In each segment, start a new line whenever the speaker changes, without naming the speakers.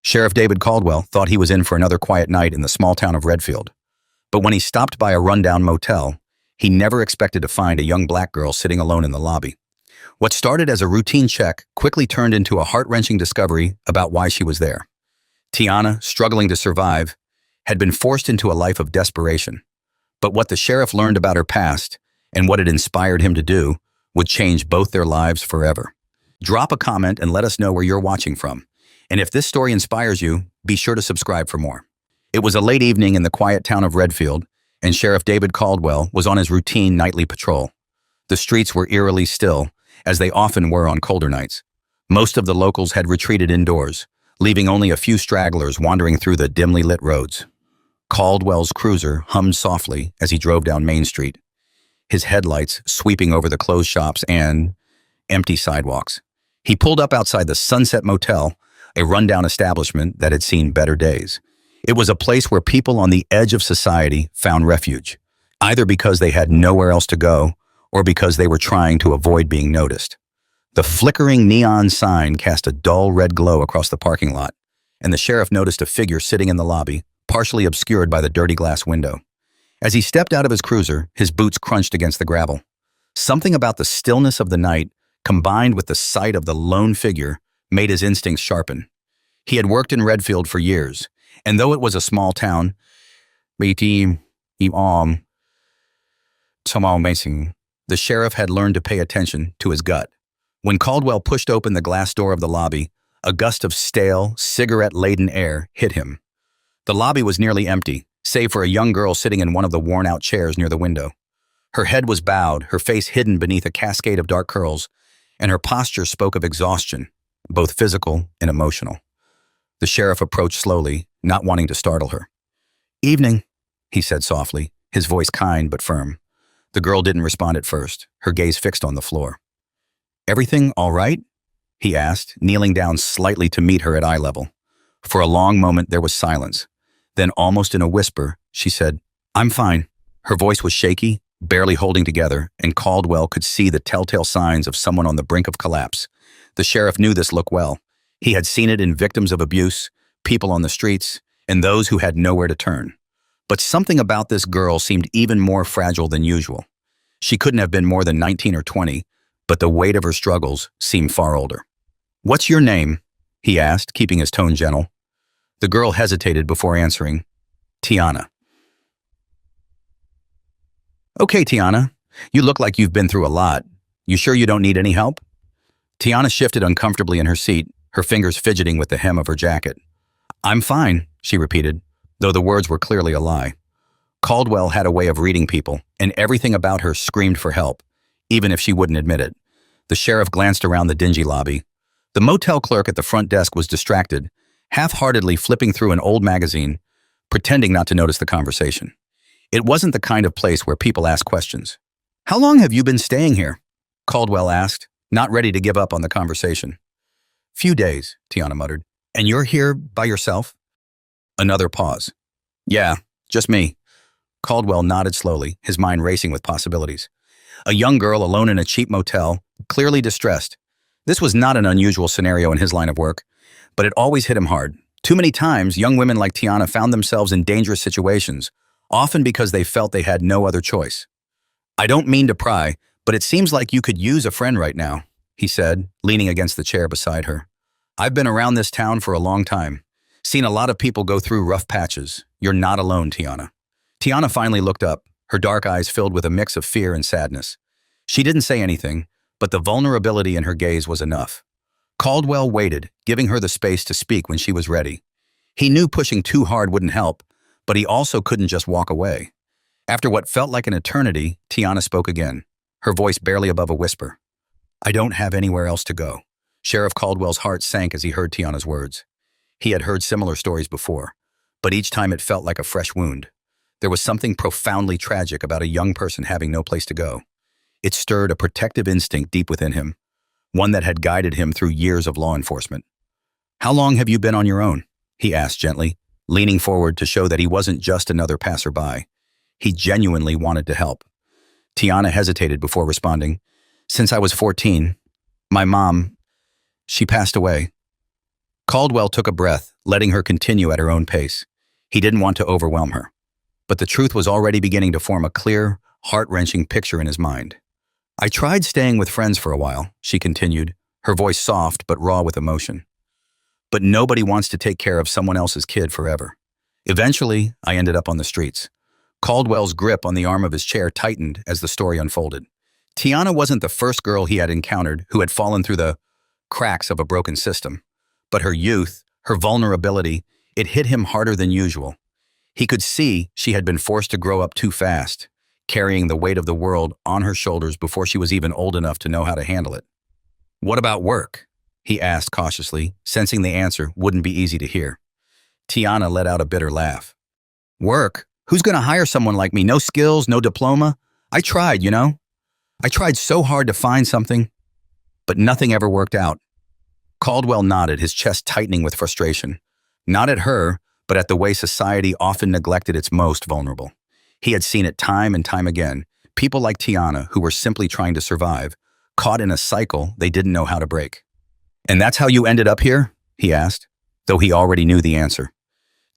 Sheriff David Caldwell thought he was in for another quiet night in the small town of Redfield. But when he stopped by a rundown motel, he never expected to find a young black girl sitting alone in the lobby. What started as a routine check quickly turned into a heart-wrenching discovery about why she was there. Tiana, struggling to survive, had been forced into a life of desperation. But what the sheriff learned about her past and what it inspired him to do would change both their lives forever. Drop a comment and let us know where you're watching from. And if this story inspires you, be sure to subscribe for more. It was a late evening in the quiet town of Redfield, and Sheriff David Caldwell was on his routine nightly patrol. The streets were eerily still, as they often were on colder nights. Most of the locals had retreated indoors, leaving only a few stragglers wandering through the dimly lit roads. Caldwell's cruiser hummed softly as he drove down Main Street, his headlights sweeping over the closed shops and empty sidewalks. He pulled up outside the Sunset Motel, a rundown establishment that had seen better days. It was a place where people on the edge of society found refuge, either because they had nowhere else to go or because they were trying to avoid being noticed. The flickering neon sign cast a dull red glow across the parking lot, and the sheriff noticed a figure sitting in the lobby, partially obscured by the dirty glass window. As he stepped out of his cruiser, his boots crunched against the gravel. Something about the stillness of the night, combined with the sight of the lone figure, made his instincts sharpen. He had worked in Redfield for years, and though it was a small town, the sheriff had learned to pay attention to his gut. When Caldwell pushed open the glass door of the lobby, a gust of stale, cigarette-laden air hit him. The lobby was nearly empty, save for a young girl sitting in one of the worn-out chairs near the window. Her head was bowed, her face hidden beneath a cascade of dark curls, and her posture spoke of exhaustion, both physical and emotional. The sheriff approached slowly, not wanting to startle her. "Evening," he said softly, his voice kind but firm. The girl didn't respond at first, her gaze fixed on the floor. "Everything all right?" he asked, kneeling down slightly to meet her at eye level. For a long moment there was silence. Then, almost in a whisper, she said, "I'm fine." Her voice was shaky, barely holding together, and Caldwell could see the telltale signs of someone on the brink of collapse. The sheriff knew this look well. He had seen it in victims of abuse, people on the streets, and those who had nowhere to turn. But something about this girl seemed even more fragile than usual. She couldn't have been more than 19 or 20, but the weight of her struggles seemed far older. "What's your name?" he asked, keeping his tone gentle. The girl hesitated before answering. "Tiana." "Okay, Tiana. You look like you've been through a lot. You sure you don't need any help?" Tiana shifted uncomfortably in her seat, her fingers fidgeting with the hem of her jacket. "I'm fine," she repeated, though the words were clearly a lie. Caldwell had a way of reading people, and everything about her screamed for help, even if she wouldn't admit it. The sheriff glanced around the dingy lobby. The motel clerk at the front desk was distracted, half-heartedly flipping through an old magazine, pretending not to notice the conversation. It wasn't the kind of place where people ask questions. "How long have you been staying here?" Caldwell asked, not ready to give up on the conversation. "Few days," Tiana muttered. "And you're here by yourself?" Another pause. "Yeah, just me." Caldwell nodded slowly, his mind racing with possibilities. A young girl alone in a cheap motel, clearly distressed. This was not an unusual scenario in his line of work, but it always hit him hard. Too many times, young women like Tiana found themselves in dangerous situations, often because they felt they had no other choice. "I don't mean to pry, but it seems like you could use a friend right now," he said, leaning against the chair beside her. "I've been around this town for a long time, seen a lot of people go through rough patches. You're not alone, Tiana." Tiana finally looked up, her dark eyes filled with a mix of fear and sadness. She didn't say anything, but the vulnerability in her gaze was enough. Caldwell waited, giving her the space to speak when she was ready. He knew pushing too hard wouldn't help, but he also couldn't just walk away. After what felt like an eternity, Tiana spoke again, her voice barely above a whisper. "I don't have anywhere else to go." Sheriff Caldwell's heart sank as he heard Tiana's words. He had heard similar stories before, but each time it felt like a fresh wound. There was something profoundly tragic about a young person having no place to go. It stirred a protective instinct deep within him, one that had guided him through years of law enforcement. "How long have you been on your own?" he asked gently, leaning forward to show that he wasn't just another passerby. He genuinely wanted to help. Tiana hesitated before responding. "Since I was 14. My mom, she passed away." Caldwell took a breath, letting her continue at her own pace. He didn't want to overwhelm her. But the truth was already beginning to form a clear, heart-wrenching picture in his mind. I tried staying with friends for a while, she continued, her voice soft but raw with emotion. But nobody wants to take care of someone else's kid forever. Eventually, I ended up on the streets. Caldwell's grip on the arm of his chair tightened as the story unfolded. Tiana wasn't the first girl he had encountered who had fallen through the cracks of a broken system. But her youth, her vulnerability, it hit him harder than usual. He could see she had been forced to grow up too fast, carrying the weight of the world on her shoulders before she was even old enough to know how to handle it. "What about work?" he asked cautiously, sensing the answer wouldn't be easy to hear. Tiana let out a bitter laugh. "Work? Who's going to hire someone like me? No skills, no diploma? I tried, you know? I tried so hard to find something, but nothing ever worked out." Caldwell nodded, his chest tightening with frustration. Not at her, but at the way society often neglected its most vulnerable. He had seen it time and time again, people like Tiana who were simply trying to survive, caught in a cycle they didn't know how to break. "And that's how you ended up here?" he asked, though he already knew the answer.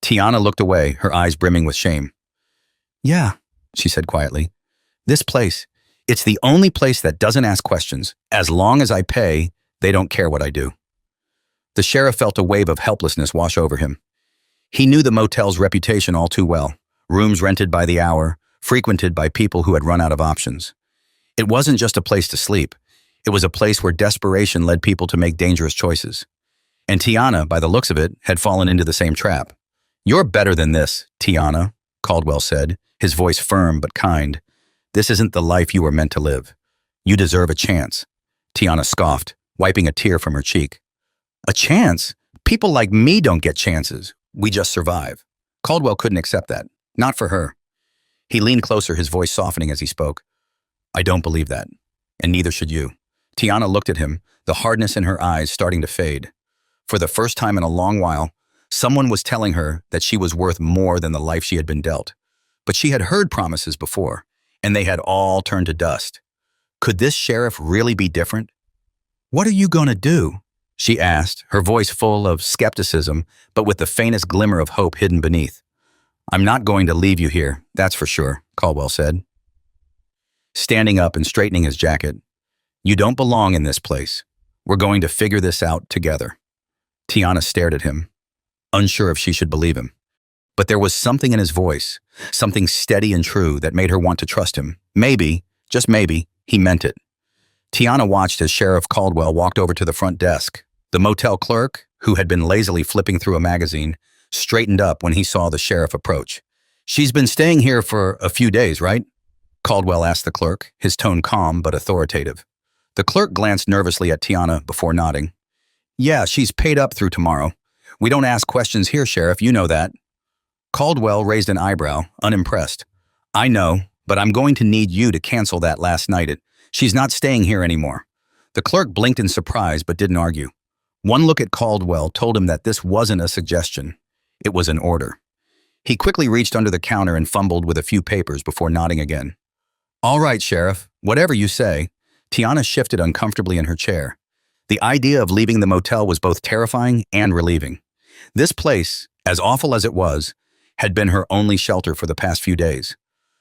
Tiana looked away, her eyes brimming with shame. "Yeah," she said quietly. "This place, it's the only place that doesn't ask questions. As long as I pay, they don't care what I do." The sheriff felt a wave of helplessness wash over him. He knew the motel's reputation all too well. Rooms rented by the hour, frequented by people who had run out of options. It wasn't just a place to sleep. It was a place where desperation led people to make dangerous choices. And Tiana, by the looks of it, had fallen into the same trap. "You're better than this, Tiana," Caldwell said, his voice firm but kind. "This isn't the life you were meant to live. You deserve a chance." Tiana scoffed, wiping a tear from her cheek. "A chance? People like me don't get chances. We just survive." Caldwell couldn't accept that. Not for her. He leaned closer, his voice softening as he spoke. "I don't believe that, and neither should you." Tiana looked at him, the hardness in her eyes starting to fade. For the first time in a long while, someone was telling her that she was worth more than the life she had been dealt. But she had heard promises before, and they had all turned to dust. Could this sheriff really be different? "What are you going to do?" she asked, her voice full of skepticism, but with the faintest glimmer of hope hidden beneath. "I'm not going to leave you here, that's for sure," Caldwell said, standing up and straightening his jacket. "You don't belong in this place. We're going to figure this out together." Tiana stared at him, unsure if she should believe him. But there was something in his voice, something steady and true that made her want to trust him. Maybe, just maybe, he meant it. Tiana watched as Sheriff Caldwell walked over to the front desk. The motel clerk, who had been lazily flipping through a magazine, straightened up when he saw the sheriff approach. "She's been staying here for a few days, right?" Caldwell asked the clerk, his tone calm but authoritative. The clerk glanced nervously at Tiana before nodding. "Yeah, she's paid up through tomorrow. We don't ask questions here, Sheriff, you know that." Caldwell raised an eyebrow, unimpressed. "I know, but I'm going to need you to cancel that last night. She's not staying here anymore." The clerk blinked in surprise but didn't argue. One look at Caldwell told him that this wasn't a suggestion. It was an order. He quickly reached under the counter and fumbled with a few papers before nodding again. "All right, Sheriff, whatever you say." Tiana shifted uncomfortably in her chair. The idea of leaving the motel was both terrifying and relieving. This place, as awful as it was, had been her only shelter for the past few days.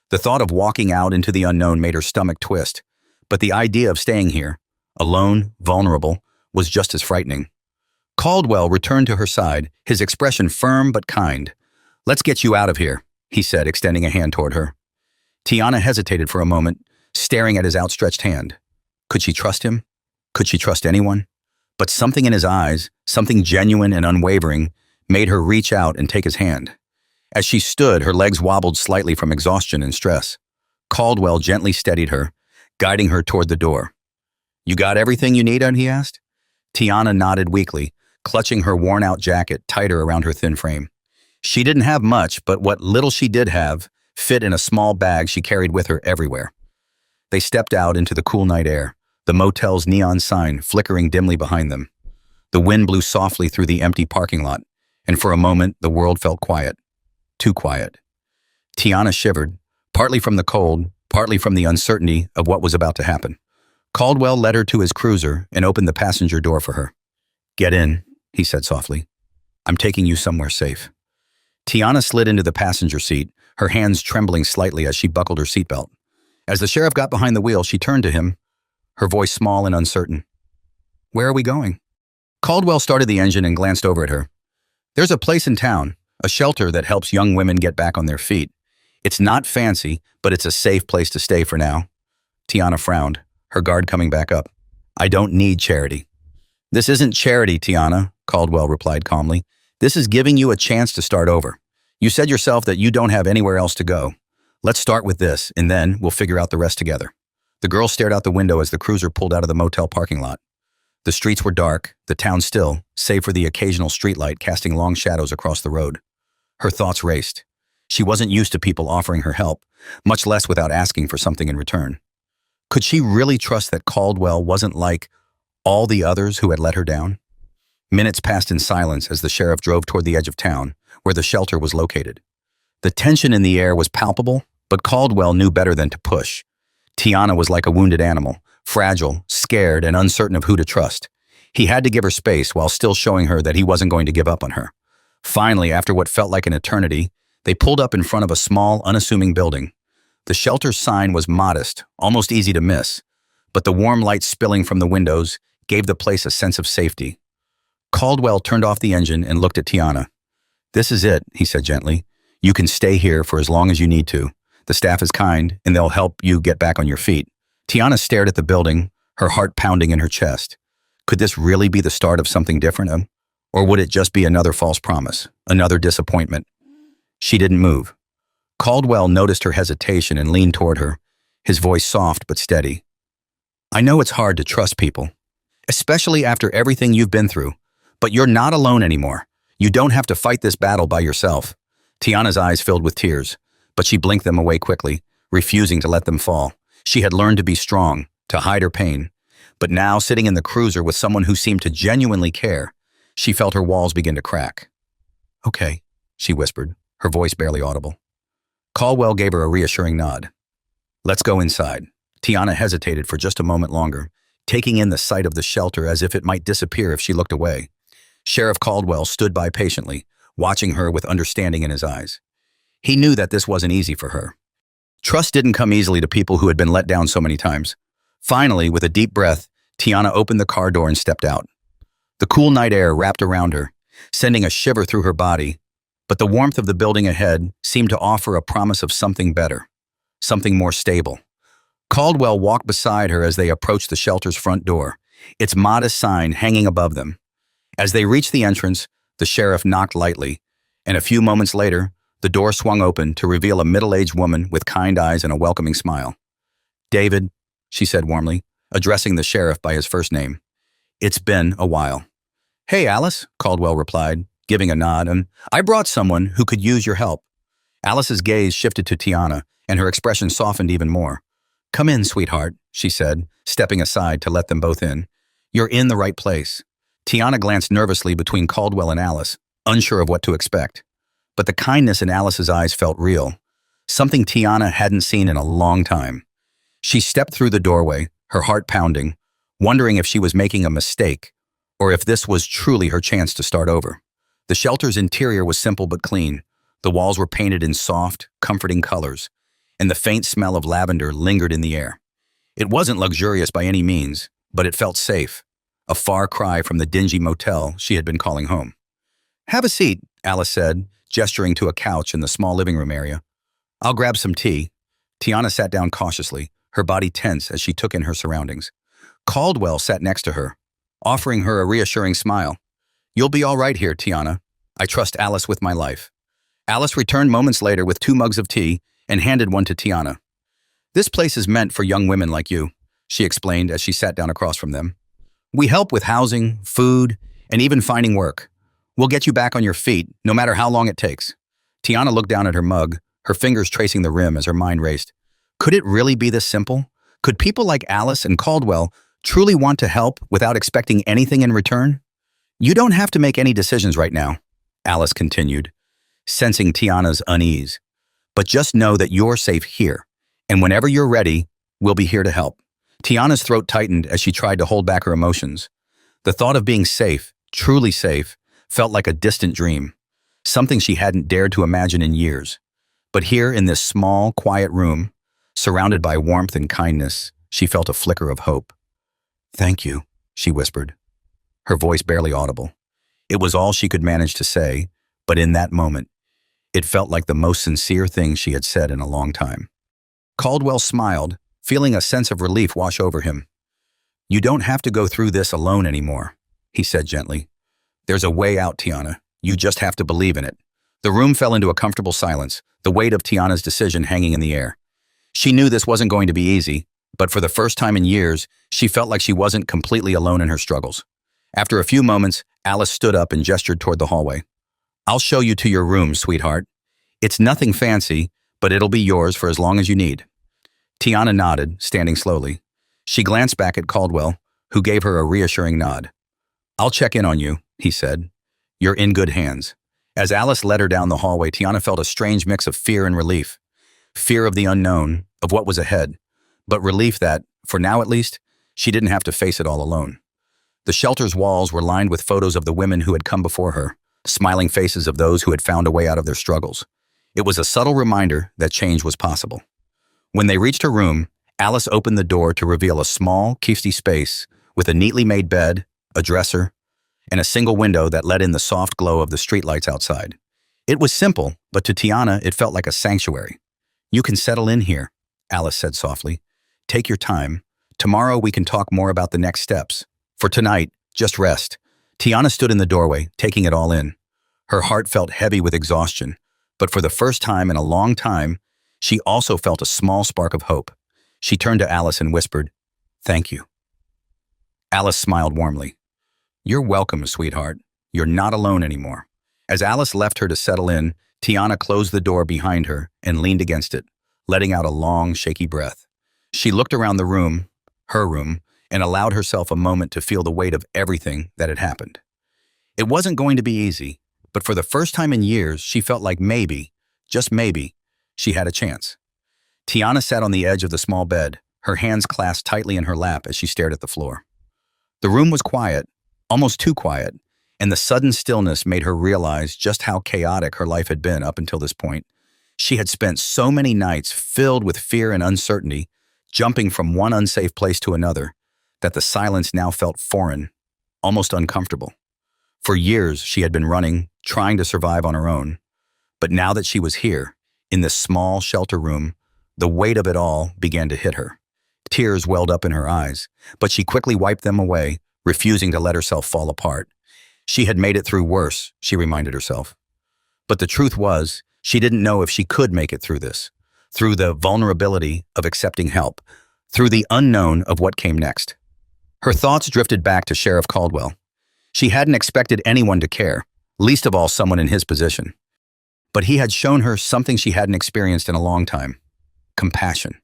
The thought of walking out into the unknown made her stomach twist, but the idea of staying here, alone, vulnerable, was just as frightening. Caldwell returned to her side, his expression firm but kind. "Let's get you out of here," he said, extending a hand toward her. Tiana hesitated for a moment, staring at his outstretched hand. Could she trust him? Could she trust anyone? But something in his eyes, something genuine and unwavering, made her reach out and take his hand. As she stood, her legs wobbled slightly from exhaustion and stress. Caldwell gently steadied her, guiding her toward the door. "You got everything you need?" he asked. Tiana nodded weakly, clutching her worn-out jacket tighter around her thin frame. She didn't have much, but what little she did have fit in a small bag she carried with her everywhere. They stepped out into the cool night air, the motel's neon sign flickering dimly behind them. The wind blew softly through the empty parking lot, and for a moment the world felt quiet. Too quiet. Tiana shivered, partly from the cold, partly from the uncertainty of what was about to happen. Caldwell led her to his cruiser and opened the passenger door for her. "Get in," he said softly. I'm taking you somewhere safe. Tiana slid into the passenger seat, her hands trembling slightly as she buckled her seatbelt. As the sheriff got behind the wheel, she turned to him, her voice small and uncertain. Where are we going? Caldwell started the engine and glanced over at her. There's a place in town, a shelter that helps young women get back on their feet. It's not fancy, but it's a safe place to stay for now. Tiana frowned, her guard coming back up. I don't need charity. This isn't charity, Tiana, Caldwell replied calmly. This is giving you a chance to start over. You said yourself that you don't have anywhere else to go. Let's start with this, and then we'll figure out the rest together. The girl stared out the window as the cruiser pulled out of the motel parking lot. The streets were dark, the town still, save for the occasional streetlight casting long shadows across the road. Her thoughts raced. She wasn't used to people offering her help, much less without asking for something in return. Could she really trust that Caldwell wasn't like all the others who had let her down? Minutes passed in silence as the sheriff drove toward the edge of town, where the shelter was located. The tension in the air was palpable, but Caldwell knew better than to push. Tiana was like a wounded animal, fragile, scared, and uncertain of who to trust. He had to give her space while still showing her that he wasn't going to give up on her. Finally, after what felt like an eternity, they pulled up in front of a small, unassuming building. The shelter's sign was modest, almost easy to miss, but the warm light spilling from the windows gave the place a sense of safety. Caldwell turned off the engine and looked at Tiana. This is it, he said gently. You can stay here for as long as you need to. The staff is kind, and they'll help you get back on your feet. Tiana stared at the building, her heart pounding in her chest. Could this really be the start of something different? Or would it just be another false promise, another disappointment? She didn't move. Caldwell noticed her hesitation and leaned toward her, his voice soft but steady. I know it's hard to trust people, especially after everything you've been through, but you're not alone anymore. You don't have to fight this battle by yourself. Tiana's eyes filled with tears, but she blinked them away quickly, refusing to let them fall. She had learned to be strong, to hide her pain. But now, sitting in the cruiser with someone who seemed to genuinely care, she felt her walls begin to crack. Okay, she whispered, her voice barely audible. Caldwell gave her a reassuring nod. Let's go inside. Tiana hesitated for just a moment longer, taking in the sight of the shelter as if it might disappear if she looked away. Sheriff Caldwell stood by patiently, watching her with understanding in his eyes. He knew that this wasn't easy for her. Trust didn't come easily to people who had been let down so many times. Finally, with a deep breath, Tiana opened the car door and stepped out. The cool night air wrapped around her, sending a shiver through her body, but the warmth of the building ahead seemed to offer a promise of something better, something more stable. Caldwell walked beside her as they approached the shelter's front door, its modest sign hanging above them. As they reached the entrance, the sheriff knocked lightly, and a few moments later, the door swung open to reveal a middle-aged woman with kind eyes and a welcoming smile. David, she said warmly, addressing the sheriff by his first name. It's been a while. Hey, Alice, Caldwell replied, giving a nod, and I brought someone who could use your help. Alice's gaze shifted to Tiana, and her expression softened even more. Come in, sweetheart, she said, stepping aside to let them both in. You're in the right place. Tiana glanced nervously between Caldwell and Alice, unsure of what to expect. But the kindness in Alice's eyes felt real, something Tiana hadn't seen in a long time. She stepped through the doorway, her heart pounding, wondering if she was making a mistake, or if this was truly her chance to start over. The shelter's interior was simple but clean. The walls were painted in soft, comforting colors, and the faint smell of lavender lingered in the air. It wasn't luxurious by any means, but it felt safe, a far cry from the dingy motel she had been calling home. Have a seat, Alice said, gesturing to a couch in the small living room area. I'll grab some tea. Tiana sat down cautiously, her body tense as she took in her surroundings. Caldwell sat next to her, offering her a reassuring smile. You'll be all right here, Tiana. I trust Alice with my life. Alice returned moments later with 2 mugs of tea and handed one to Tiana. This place is meant for young women like you, she explained as she sat down across from them. We help with housing, food, and even finding work. We'll get you back on your feet, no matter how long it takes. Tiana looked down at her mug, her fingers tracing the rim as her mind raced. Could it really be this simple? Could people like Alice and Caldwell truly want to help without expecting anything in return? You don't have to make any decisions right now, Alice continued, sensing Tiana's unease. But just know that you're safe here, and whenever you're ready, we'll be here to help. Tiana's throat tightened as she tried to hold back her emotions. The thought of being safe, truly safe, felt like a distant dream, something she hadn't dared to imagine in years. But here in this small, quiet room, surrounded by warmth and kindness, she felt a flicker of hope. "Thank you," she whispered, her voice barely audible. It was all she could manage to say, but in that moment, it felt like the most sincere thing she had said in a long time. Caldwell smiled, feeling a sense of relief wash over him. "You don't have to go through this alone anymore," he said gently. "There's a way out, Tiana. You just have to believe in it." The room fell into a comfortable silence, the weight of Tiana's decision hanging in the air. She knew this wasn't going to be easy, but for the first time in years, she felt like she wasn't completely alone in her struggles. After a few moments, Alice stood up and gestured toward the hallway. "I'll show you to your room, sweetheart. It's nothing fancy, but it'll be yours for as long as you need." Tiana nodded, standing slowly. She glanced back at Caldwell, who gave her a reassuring nod. "I'll check in on you," he said. "You're in good hands." As Alice led her down the hallway, Tiana felt a strange mix of fear and relief. Fear of the unknown, of what was ahead, but relief that, for now at least, she didn't have to face it all alone. The shelter's walls were lined with photos of the women who had come before her, smiling faces of those who had found a way out of their struggles. It was a subtle reminder that change was possible. When they reached her room, Alice opened the door to reveal a small, cushy space with a neatly made bed, a dresser, and a single window that let in the soft glow of the streetlights outside. It was simple, but to Tiana it felt like a sanctuary. "You can settle in here," Alice said softly. "Take your time. Tomorrow we can talk more about the next steps. For tonight, just rest." Tiana stood in the doorway, taking it all in. Her heart felt heavy with exhaustion, but for the first time in a long time, she also felt a small spark of hope. She turned to Alice and whispered, "Thank you." Alice smiled warmly. "You're welcome, sweetheart. You're not alone anymore." As Alice left her to settle in, Tiana closed the door behind her and leaned against it, letting out a long, shaky breath. She looked around the room, her room, and allowed herself a moment to feel the weight of everything that had happened. It wasn't going to be easy, but for the first time in years, she felt like maybe, just maybe, she had a chance. Tiana sat on the edge of the small bed, her hands clasped tightly in her lap as she stared at the floor. The room was quiet, almost too quiet, and the sudden stillness made her realize just how chaotic her life had been up until this point. She had spent so many nights filled with fear and uncertainty, jumping from one unsafe place to another, that the silence now felt foreign, almost uncomfortable. For years, she had been running, trying to survive on her own. But now that she was here, in this small shelter room, the weight of it all began to hit her. Tears welled up in her eyes, but she quickly wiped them away, refusing to let herself fall apart. She had made it through worse, she reminded herself. But the truth was, she didn't know if she could make it through this, through the vulnerability of accepting help, through the unknown of what came next. Her thoughts drifted back to Sheriff Caldwell. She hadn't expected anyone to care, least of all someone in his position. But he had shown her something she hadn't experienced in a long time: compassion.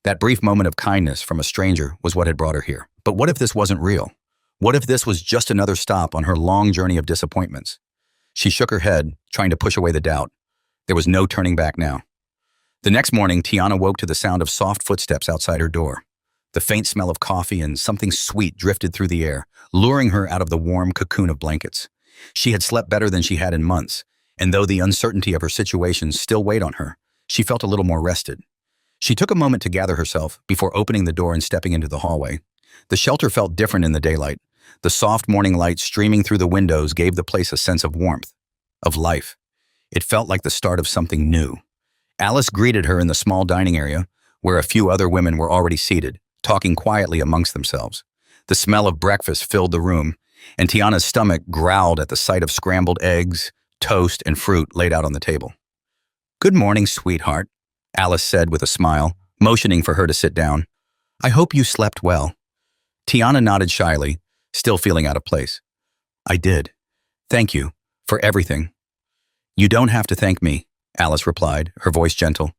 That brief moment of kindness from a stranger was what had brought her here. But what if this wasn't real? What if this was just another stop on her long journey of disappointments? She shook her head, trying to push away the doubt. There was no turning back now. The next morning, Tiana woke to the sound of soft footsteps outside her door. The faint smell of coffee and something sweet drifted through the air, luring her out of the warm cocoon of blankets. She had slept better than she had in months, and though the uncertainty of her situation still weighed on her, she felt a little more rested. She took a moment to gather herself before opening the door and stepping into the hallway. The shelter felt different in the daylight. The soft morning light streaming through the windows gave the place a sense of warmth, of life. It felt like the start of something new. Alice greeted her in the small dining area, where a few other women were already seated, talking quietly amongst themselves. The smell of breakfast filled the room, and Tiana's stomach growled at the sight of scrambled eggs, toast, and fruit laid out on the table. "Good morning, sweetheart," Alice said with a smile, motioning for her to sit down. "I hope you slept well." Tiana nodded shyly, still feeling out of place. "I did. Thank you for everything." "You don't have to thank me," Alice replied, her voice gentle.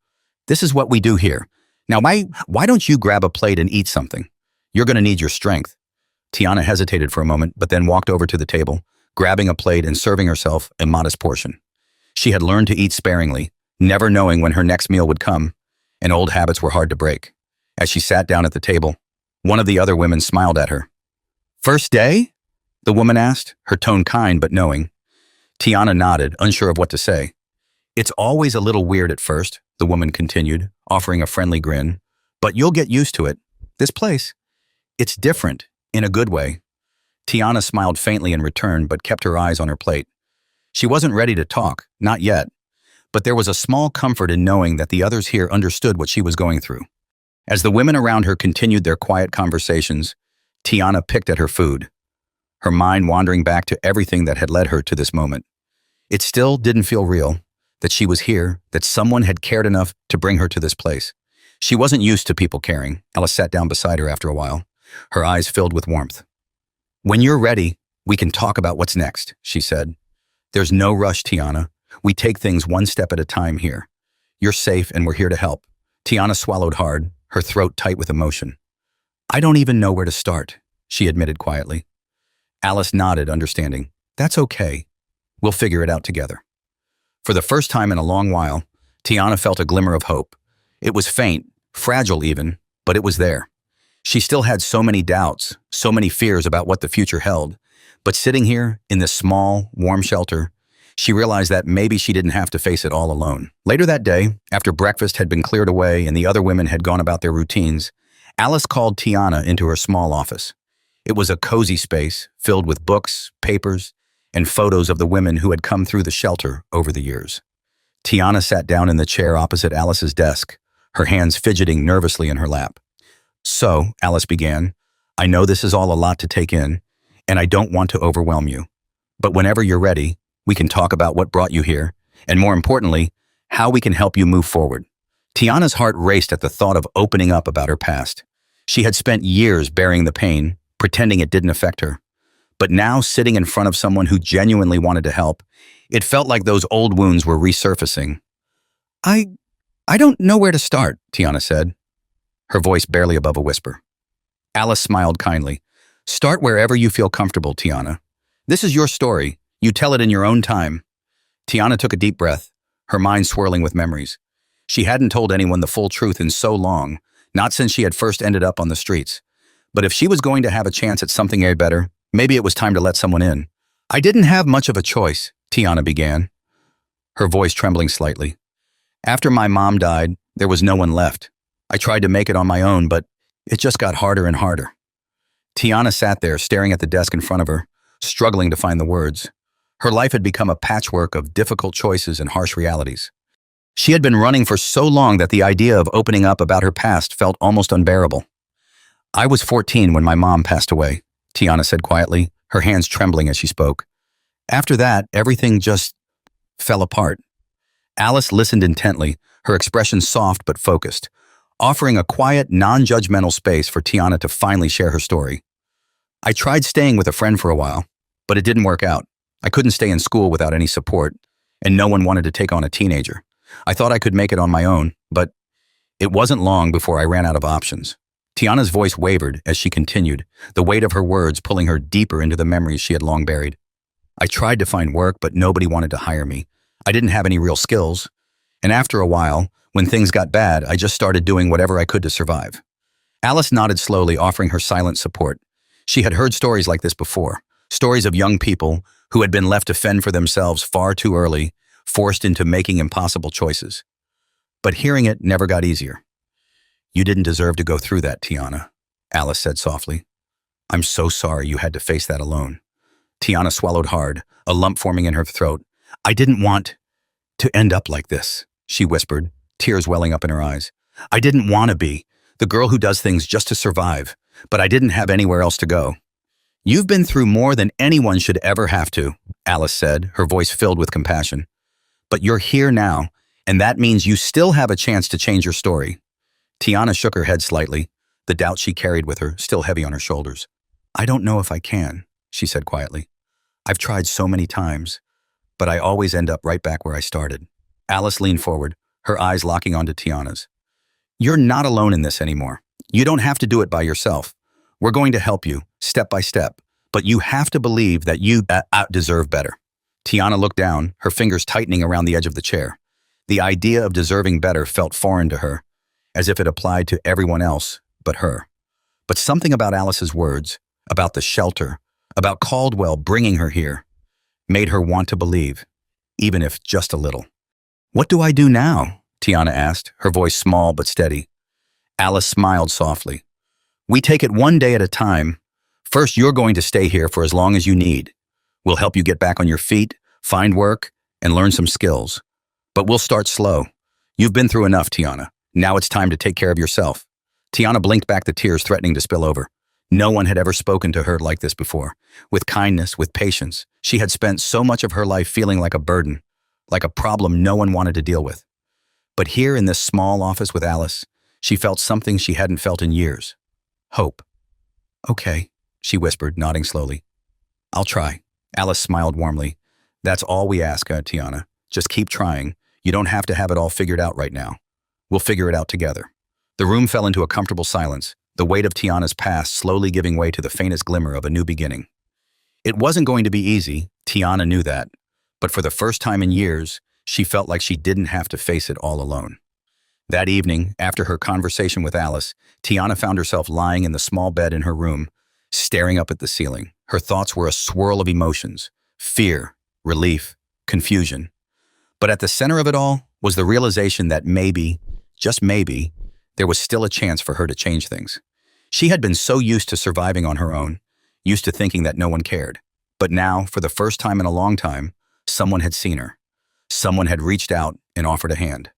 "This is what we do here. Now, why don't you grab a plate and eat something? You're going to need your strength." Tiana hesitated for a moment, but then walked over to the table, grabbing a plate and serving herself a modest portion. She had learned to eat sparingly, never knowing when her next meal would come, and old habits were hard to break. As she sat down at the table, one of the other women smiled at her. "First day?" the woman asked, her tone kind but knowing. Tiana nodded, unsure of what to say. It's always a little weird at first, the woman continued, offering a friendly grin. But you'll get used to it. This place, it's different, in a good way. Tiana smiled faintly in return but kept her eyes on her plate. She wasn't ready to talk, not yet. But there was a small comfort in knowing that the others here understood what she was going through. As the women around her continued their quiet conversations, Tiana picked at her food, her mind wandering back to everything that had led her to this moment. It still didn't feel real, that she was here, that someone had cared enough to bring her to this place. She wasn't used to people caring. Alice sat down beside her after a while, her eyes filled with warmth. When you're ready, we can talk about what's next, she said. There's no rush, Tiana. We take things one step at a time here. You're safe and we're here to help. Tiana swallowed hard, her throat tight with emotion. I don't even know where to start, she admitted quietly. Alice nodded, understanding. That's okay. We'll figure it out together. For the first time in a long while, Tiana felt a glimmer of hope. It was faint, fragile even, but it was there. She still had so many doubts, so many fears about what the future held. But sitting here, in this small, warm shelter, she realized that maybe she didn't have to face it all alone. Later that day, after breakfast had been cleared away and the other women had gone about their routines, Alice called Tiana into her small office. It was a cozy space filled with books, papers, and photos of the women who had come through the shelter over the years. Tiana sat down in the chair opposite Alice's desk, her hands fidgeting nervously in her lap. So, Alice began, I know this is all a lot to take in, and I don't want to overwhelm you. But whenever you're ready, we can talk about what brought you here, and more importantly, how we can help you move forward. Tiana's heart raced at the thought of opening up about her past. She had spent years bearing the pain, pretending it didn't affect her. But now, sitting in front of someone who genuinely wanted to help, it felt like those old wounds were resurfacing. I don't know where to start, Tiana said, her voice barely above a whisper. Alice smiled kindly. Start wherever you feel comfortable, Tiana. This is your story. You tell it in your own time. Tiana took a deep breath, her mind swirling with memories. She hadn't told anyone the full truth in so long, not since she had first ended up on the streets. But if she was going to have a chance at something better, maybe it was time to let someone in. I didn't have much of a choice, Tiana began, her voice trembling slightly. After my mom died, there was no one left. I tried to make it on my own, but it just got harder and harder. Tiana sat there, staring at the desk in front of her, struggling to find the words. Her life had become a patchwork of difficult choices and harsh realities. She had been running for so long that the idea of opening up about her past felt almost unbearable. I was 14 when my mom passed away, Tiana said quietly, her hands trembling as she spoke. After that, everything just fell apart. Alice listened intently, her expression soft but focused, offering a quiet, non-judgmental space for Tiana to finally share her story. I tried staying with a friend for a while, but it didn't work out. I couldn't stay in school without any support, and no one wanted to take on a teenager. I thought I could make it on my own, but it wasn't long before I ran out of options. Tiana's voice wavered as she continued, the weight of her words pulling her deeper into the memories she had long buried. I tried to find work, but nobody wanted to hire me. I didn't have any real skills, and after a while, when things got bad, I just started doing whatever I could to survive. Alice nodded slowly, offering her silent support. She had heard stories like this before, stories of young people who had been left to fend for themselves far too early, forced into making impossible choices. But hearing it never got easier. You didn't deserve to go through that, Tiana, Alice said softly. I'm so sorry you had to face that alone. Tiana swallowed hard, a lump forming in her throat. I didn't want to end up like this, she whispered, tears welling up in her eyes. I didn't want to be the girl who does things just to survive, but I didn't have anywhere else to go. You've been through more than anyone should ever have to, Alice said, her voice filled with compassion. But you're here now, and that means you still have a chance to change your story. Tiana shook her head slightly, the doubt she carried with her still heavy on her shoulders. I don't know if I can, she said quietly. I've tried so many times, but I always end up right back where I started. Alice leaned forward, her eyes locking onto Tiana's. You're not alone in this anymore. You don't have to do it by yourself. We're going to help you, step by step, but you have to believe that you deserve better. Tiana looked down, her fingers tightening around the edge of the chair. The idea of deserving better felt foreign to her, as if it applied to everyone else but her. But something about Alice's words, about the shelter, about Caldwell bringing her here, made her want to believe, even if just a little. "What do I do now?" Tiana asked, her voice small but steady. Alice smiled softly. "We take it one day at a time. First, you're going to stay here for as long as you need. We'll help you get back on your feet, find work, and learn some skills. But we'll start slow. You've been through enough, Tiana. Now it's time to take care of yourself." Tiana blinked back the tears threatening to spill over. No one had ever spoken to her like this before. With kindness, with patience, she had spent so much of her life feeling like a burden, like a problem no one wanted to deal with. But here in this small office with Alice, she felt something she hadn't felt in years. Hope. "Okay," she whispered, nodding slowly. "I'll try." Alice smiled warmly. "That's all we ask, Tiana. Just keep trying. You don't have to have it all figured out right now. We'll figure it out together." The room fell into a comfortable silence, the weight of Tiana's past slowly giving way to the faintest glimmer of a new beginning. It wasn't going to be easy, Tiana knew that, but for the first time in years, she felt like she didn't have to face it all alone. That evening, after her conversation with Alice, Tiana found herself lying in the small bed in her room, staring up at the ceiling. Her thoughts were a swirl of emotions: fear, relief, confusion. But at the center of it all was the realization that maybe, just maybe, there was still a chance for her to change things. She had been so used to surviving on her own, used to thinking that no one cared. But now, for the first time in a long time, someone had seen her. Someone had reached out and offered a hand.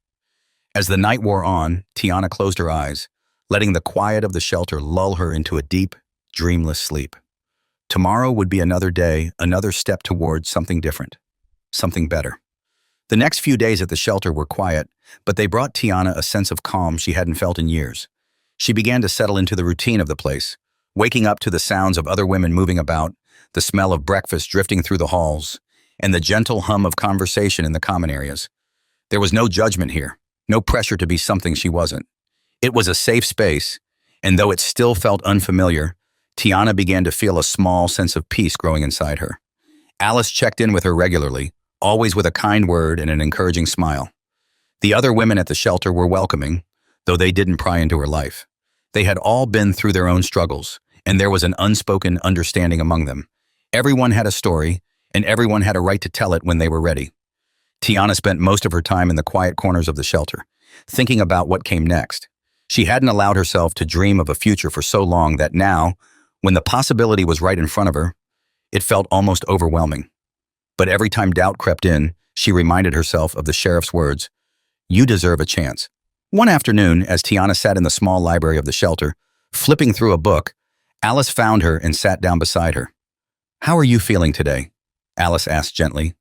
As the night wore on, Tiana closed her eyes, letting the quiet of the shelter lull her into a deep, dreamless sleep. Tomorrow would be another day, another step towards something different, something better. The next few days at the shelter were quiet, but they brought Tiana a sense of calm she hadn't felt in years. She began to settle into the routine of the place, waking up to the sounds of other women moving about, the smell of breakfast drifting through the halls, and the gentle hum of conversation in the common areas. There was no judgment here, no pressure to be something she wasn't. It was a safe space, and though it still felt unfamiliar, Tiana began to feel a small sense of peace growing inside her. Alice checked in with her regularly, always with a kind word and an encouraging smile. The other women at the shelter were welcoming, though they didn't pry into her life. They had all been through their own struggles, and there was an unspoken understanding among them. Everyone had a story, and everyone had a right to tell it when they were ready. Tiana spent most of her time in the quiet corners of the shelter, thinking about what came next. She hadn't allowed herself to dream of a future for so long that now, when the possibility was right in front of her, it felt almost overwhelming. But every time doubt crept in, she reminded herself of the sheriff's words, "You deserve a chance." One afternoon, as Tiana sat in the small library of the shelter, flipping through a book, Alice found her and sat down beside her. "How are you feeling today?" Alice asked gently.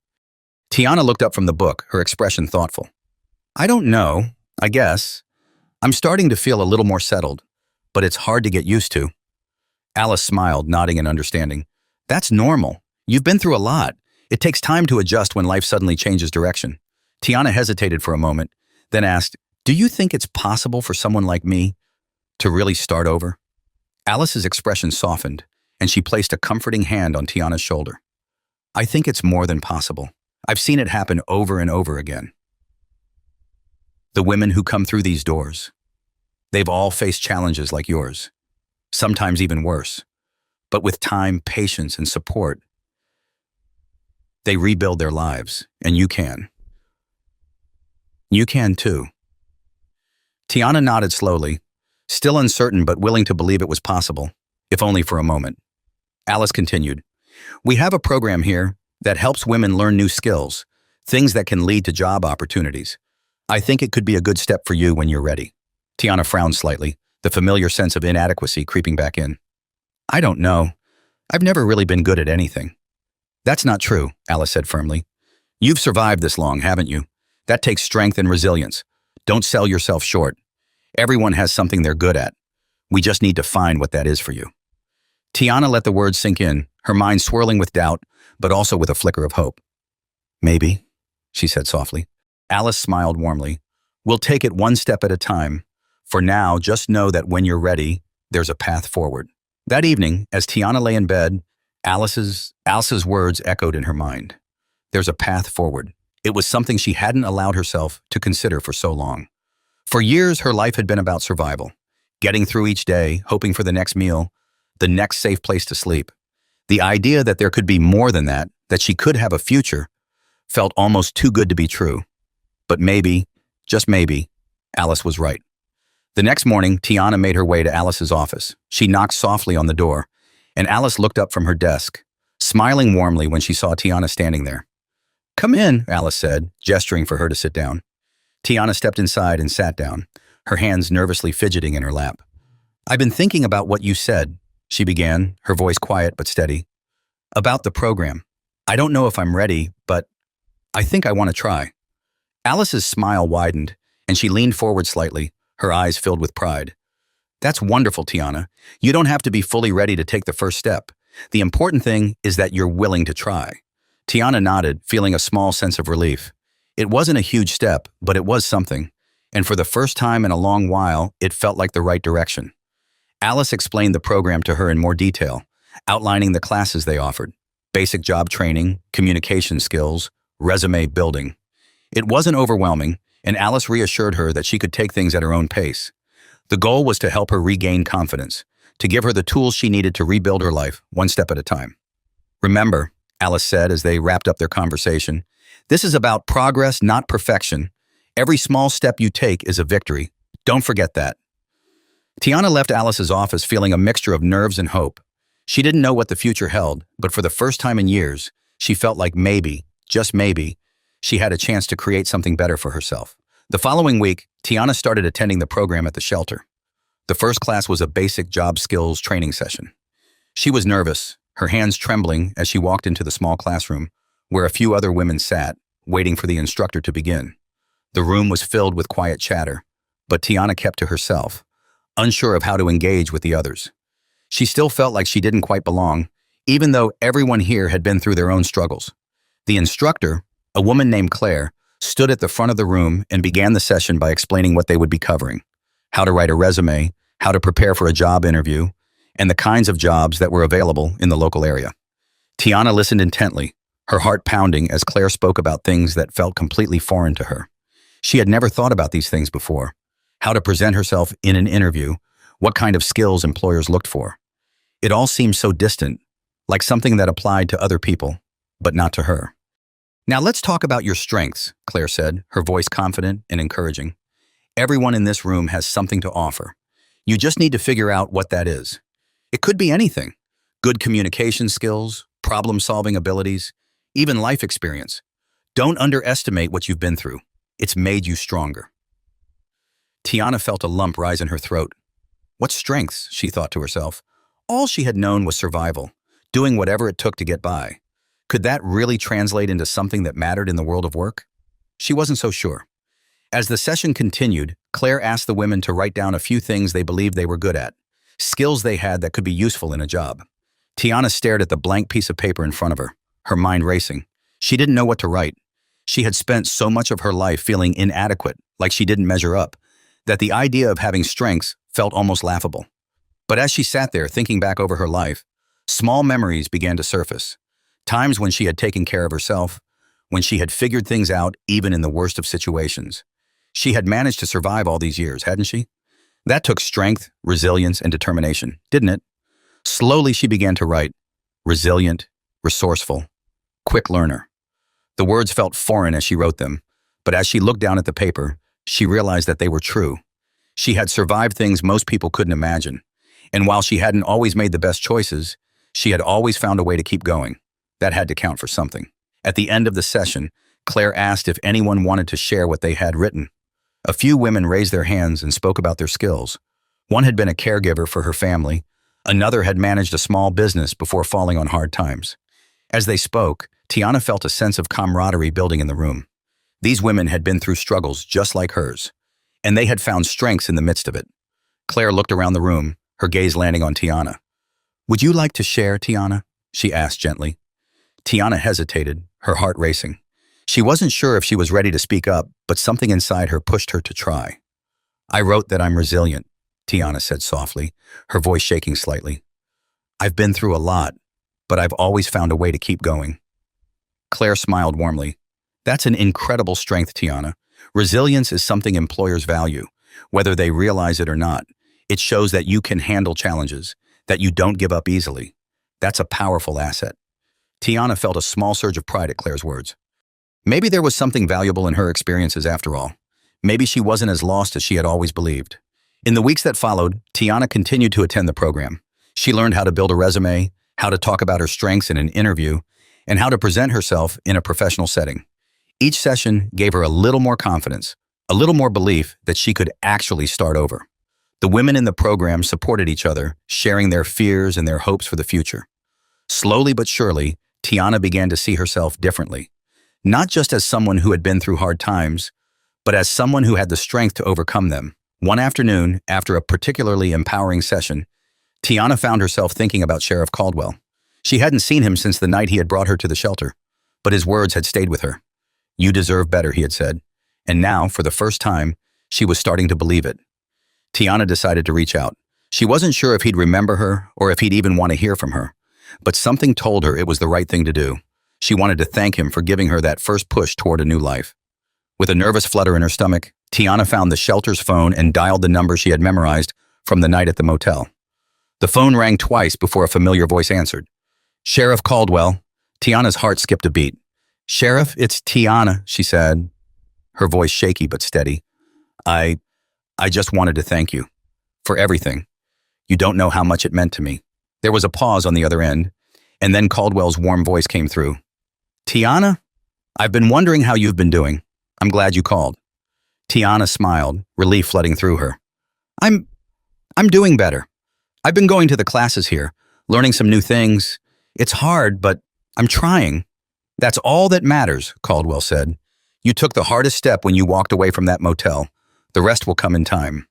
Tiana looked up from the book, her expression thoughtful. "I don't know, I guess. I'm starting to feel a little more settled, but it's hard to get used to." Alice smiled, nodding in understanding. "That's normal. You've been through a lot. It takes time to adjust when life suddenly changes direction." Tiana hesitated for a moment, then asked, "Do you think it's possible for someone like me to really start over?" Alice's expression softened, and she placed a comforting hand on Tiana's shoulder. "I think it's more than possible. I've seen it happen over and over again. The women who come through these doors, they've all faced challenges like yours, sometimes even worse. But with time, patience, and support, they rebuild their lives, and you can. You can too." Tiana nodded slowly, still uncertain but willing to believe it was possible, if only for a moment. Alice continued, "We have a program here that helps women learn new skills, things that can lead to job opportunities. I think it could be a good step for you when you're ready." Tiana frowned slightly, the familiar sense of inadequacy creeping back in. "I don't know. I've never really been good at anything." "That's not true," Alice said firmly. "You've survived this long, haven't you? That takes strength and resilience. Don't sell yourself short. Everyone has something they're good at. We just need to find what that is for you." Tiana let the words sink in, her mind swirling with doubt, but also with a flicker of hope. "Maybe," she said softly. Alice smiled warmly. "We'll take it one step at a time. For now, just know that when you're ready, there's a path forward." That evening, as Tiana lay in bed, Alice's words echoed in her mind. There's a path forward. It was something she hadn't allowed herself to consider for so long. For years, her life had been about survival, getting through each day, hoping for the next meal, the next safe place to sleep. The idea that there could be more than that she could have a future, felt almost too good to be true. But maybe, just maybe, Alice was right. The next morning, Tiana made her way to Alice's office. She knocked softly on the door, and Alice looked up from her desk, smiling warmly when she saw Tiana standing there. "Come in," Alice said, gesturing for her to sit down. Tiana stepped inside and sat down, her hands nervously fidgeting in her lap. "I've been thinking about what you said," she began, her voice quiet but steady. "About the program. I don't know if I'm ready, but I think I want to try." Alice's smile widened, and she leaned forward slightly, her eyes filled with pride. "That's wonderful, Tiana. You don't have to be fully ready to take the first step. The important thing is that you're willing to try." Tiana nodded, feeling a small sense of relief. It wasn't a huge step, but it was something, and for the first time in a long while, it felt like the right direction. Alice explained the program to her in more detail, outlining the classes they offered: basic job training, communication skills, resume building. It wasn't overwhelming, and Alice reassured her that she could take things at her own pace. The goal was to help her regain confidence, to give her the tools she needed to rebuild her life, one step at a time. "Remember," Alice said as they wrapped up their conversation, "this is about progress, not perfection. Every small step you take is a victory. Don't forget that." Tiana left Alice's office feeling a mixture of nerves and hope. She didn't know what the future held, but for the first time in years, she felt like maybe, just maybe, she had a chance to create something better for herself. The following week, Tiana started attending the program at the shelter. The first class was a basic job skills training session. She was nervous, her hands trembling as she walked into the small classroom, where a few other women sat, waiting for the instructor to begin. The room was filled with quiet chatter, but Tiana kept to herself, unsure of how to engage with the others. She still felt like she didn't quite belong, even though everyone here had been through their own struggles. The instructor, a woman named Claire, stood at the front of the room and began the session by explaining what they would be covering: how to write a resume, how to prepare for a job interview, and the kinds of jobs that were available in the local area. Tiana listened intently, her heart pounding as Claire spoke about things that felt completely foreign to her. She had never thought about these things before: how to present herself in an interview, what kind of skills employers looked for. It all seemed so distant, like something that applied to other people, but not to her. "Now let's talk about your strengths," Claire said, her voice confident and encouraging. "Everyone in this room has something to offer. You just need to figure out what that is. It could be anything: good communication skills, problem-solving abilities, even life experience. Don't underestimate what you've been through. It's made you stronger." Tiana felt a lump rise in her throat. What strengths, she thought to herself. All she had known was survival, doing whatever it took to get by. Could that really translate into something that mattered in the world of work? She wasn't so sure. As the session continued, Claire asked the women to write down a few things they believed they were good at, skills they had that could be useful in a job. Tiana stared at the blank piece of paper in front of her, her mind racing. She didn't know what to write. She had spent so much of her life feeling inadequate, like she didn't measure up, that the idea of having strengths felt almost laughable. But as she sat there thinking back over her life, small memories began to surface. Times when she had taken care of herself, when she had figured things out even in the worst of situations. She had managed to survive all these years, hadn't she? That took strength, resilience, and determination, didn't it? Slowly she began to write: resilient, resourceful, quick learner. The words felt foreign as she wrote them, but as she looked down at the paper, she realized that they were true. She had survived things most people couldn't imagine, and while she hadn't always made the best choices, she had always found a way to keep going. That had to count for something. At the end of the session, Claire asked if anyone wanted to share what they had written. A few women raised their hands and spoke about their skills. One had been a caregiver for her family. Another had managed a small business before falling on hard times. As they spoke, Tiana felt a sense of camaraderie building in the room. These women had been through struggles just like hers, and they had found strengths in the midst of it. Claire looked around the room, her gaze landing on Tiana. "Would you like to share, Tiana?" she asked gently. Tiana hesitated, her heart racing. She wasn't sure if she was ready to speak up, but something inside her pushed her to try. "I wrote that I'm resilient," Tiana said softly, her voice shaking slightly. "I've been through a lot, but I've always found a way to keep going." Claire smiled warmly. "That's an incredible strength, Tiana. Resilience is something employers value, whether they realize it or not. It shows that you can handle challenges, that you don't give up easily. That's a powerful asset. Tiana felt a small surge of pride at Claire's words. Maybe there was something valuable in her experiences after all. Maybe she wasn't as lost as she had always believed. In the weeks that followed, Tiana continued to attend the program. She learned how to build a resume, how to talk about her strengths in an interview, and how to present herself in a professional setting. Each session gave her a little more confidence, a little more belief that she could actually start over. The women in the program supported each other, sharing their fears and their hopes for the future. Slowly but surely, Tiana began to see herself differently, not just as someone who had been through hard times, but as someone who had the strength to overcome them. One afternoon, after a particularly empowering session, Tiana found herself thinking about Sheriff Caldwell. She hadn't seen him since the night he had brought her to the shelter, but his words had stayed with her. "You deserve better," he had said. And now, for the first time, she was starting to believe it. Tiana decided to reach out. She wasn't sure if he'd remember her or if he'd even want to hear from her, but something told her it was the right thing to do. She wanted to thank him for giving her that first push toward a new life. With a nervous flutter in her stomach, Tiana found the shelter's phone and dialed the number she had memorized from the night at the motel. The phone rang twice before a familiar voice answered. "Sheriff Caldwell." Tiana's heart skipped a beat. "Sheriff, it's Tiana," she said, her voice shaky but steady. I just wanted to thank you for everything. You don't know how much it meant to me." There was a pause on the other end, and then Caldwell's warm voice came through. "Tiana, I've been wondering how you've been doing. I'm glad you called." Tiana smiled, relief flooding through her. I'm doing better. I've been going to the classes here, learning some new things. It's hard, but I'm trying." "That's all that matters," Caldwell said. "You took the hardest step when you walked away from that motel. The rest will come in time."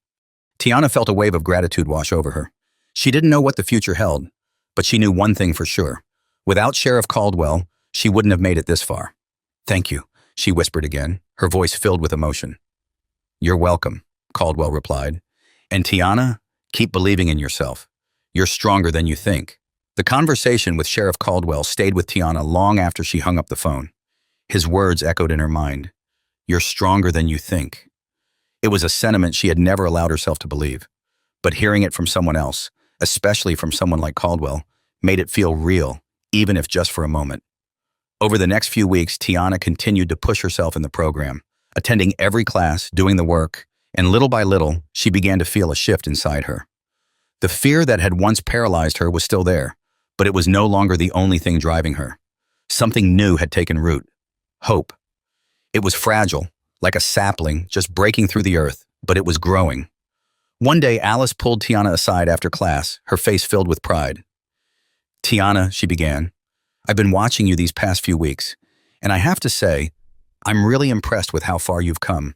Tiana felt a wave of gratitude wash over her. She didn't know what the future held, but she knew one thing for sure. Without Sheriff Caldwell, she wouldn't have made it this far. "Thank you," she whispered again, her voice filled with emotion. "You're welcome," Caldwell replied. "And Tiana, keep believing in yourself. You're stronger than you think." The conversation with Sheriff Caldwell stayed with Tiana long after she hung up the phone. His words echoed in her mind. "You're stronger than you think." It was a sentiment she had never allowed herself to believe, but hearing it from someone else, especially from someone like Caldwell, made it feel real, even if just for a moment. Over the next few weeks, Tiana continued to push herself in the program, attending every class, doing the work, and little by little, she began to feel a shift inside her. The fear that had once paralyzed her was still there, but it was no longer the only thing driving her. Something new had taken root. Hope. It was fragile, like a sapling just breaking through the earth, but it was growing. One day, Alice pulled Tiana aside after class, her face filled with pride. "Tiana," she began, "I've been watching you these past few weeks, and I have to say, I'm really impressed with how far you've come.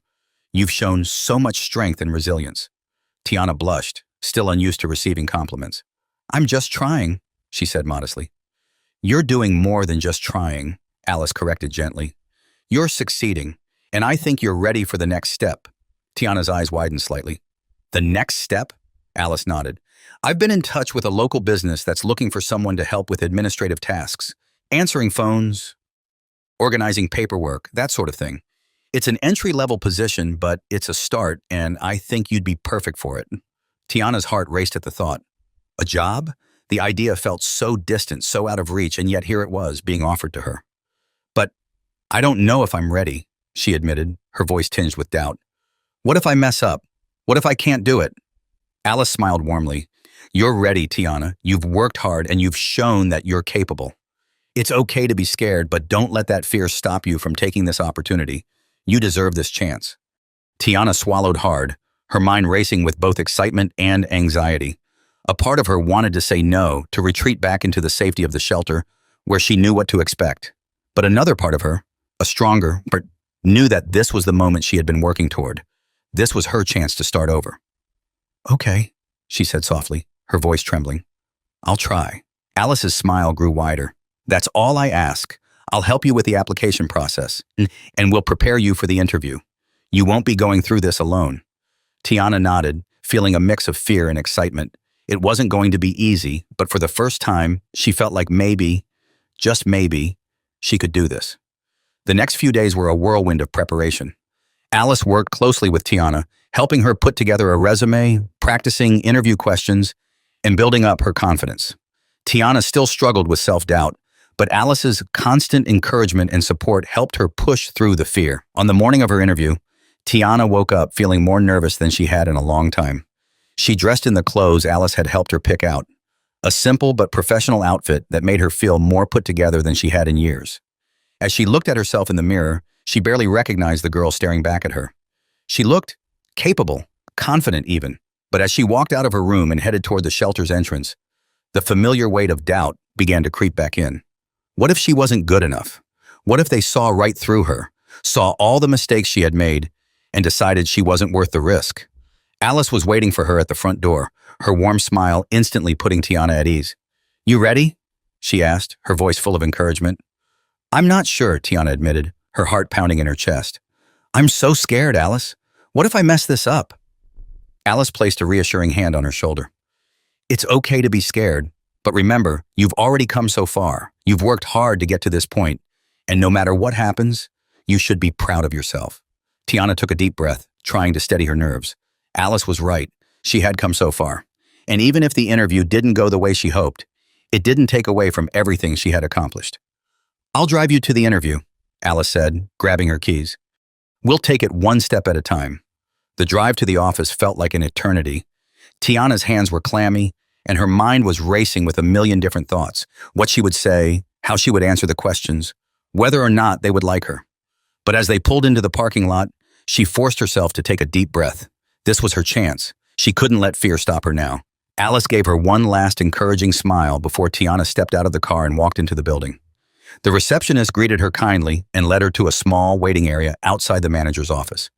You've shown so much strength and resilience." Tiana blushed, still unused to receiving compliments. "I'm just trying," she said modestly. "You're doing more than just trying," Alice corrected gently. "You're succeeding, and I think you're ready for the next step." Tiana's eyes widened slightly. "The next step?" Alice nodded. "I've been in touch with a local business that's looking for someone to help with administrative tasks, answering phones, organizing paperwork, that sort of thing. It's an entry-level position, but it's a start, and I think you'd be perfect for it." Tiana's heart raced at the thought. A job? The idea felt so distant, so out of reach, and yet here it was, being offered to her. "But I don't know if I'm ready," she admitted, her voice tinged with doubt. "What if I mess up? What if I can't do it?" Alice smiled warmly. "You're ready, Tiana. You've worked hard, and you've shown that you're capable. It's okay to be scared, but don't let that fear stop you from taking this opportunity. You deserve this chance." Tiana swallowed hard, her mind racing with both excitement and anxiety. A part of her wanted to say no, to retreat back into the safety of the shelter, where she knew what to expect. But another part of her, a stronger, but knew that this was the moment she had been working toward. This was her chance to start over. "Okay," she said softly, her voice trembling. "I'll try." Alice's smile grew wider. "That's all I ask. I'll help you with the application process, and we'll prepare you for the interview. You won't be going through this alone." Tiana nodded, feeling a mix of fear and excitement. It wasn't going to be easy, but for the first time, she felt like maybe, just maybe, she could do this. The next few days were a whirlwind of preparation. Alice worked closely with Tiana, helping her put together a resume, practicing interview questions, and building up her confidence. Tiana still struggled with self-doubt, but Alice's constant encouragement and support helped her push through the fear. On the morning of her interview, Tiana woke up feeling more nervous than she had in a long time. She dressed in the clothes Alice had helped her pick out, a simple but professional outfit that made her feel more put together than she had in years. As she looked at herself in the mirror, she barely recognized the girl staring back at her. She looked capable, confident even, but as she walked out of her room and headed toward the shelter's entrance, the familiar weight of doubt began to creep back in. What if she wasn't good enough? What if they saw right through her, saw all the mistakes she had made, and decided she wasn't worth the risk? Alice was waiting for her at the front door, her warm smile instantly putting Tiana at ease. "You ready?" she asked, her voice full of encouragement. "I'm not sure," Tiana admitted, her heart pounding in her chest. "I'm so scared, Alice. What if I mess this up?" Alice placed a reassuring hand on her shoulder. "It's okay to be scared, but remember, you've already come so far. You've worked hard to get to this point, and no matter what happens, you should be proud of yourself." Tiana took a deep breath, trying to steady her nerves. Alice was right. She had come so far. And even if the interview didn't go the way she hoped, it didn't take away from everything she had accomplished. "I'll drive you to the interview," Alice said, grabbing her keys. "We'll take it one step at a time." The drive to the office felt like an eternity. Tiana's hands were clammy, and her mind was racing with a million different thoughts. What she would say, how she would answer the questions, whether or not they would like her. But as they pulled into the parking lot, she forced herself to take a deep breath. This was her chance. She couldn't let fear stop her now. Alice gave her one last encouraging smile before Tiana stepped out of the car and walked into the building. The receptionist greeted her kindly and led her to a small waiting area outside the manager's office.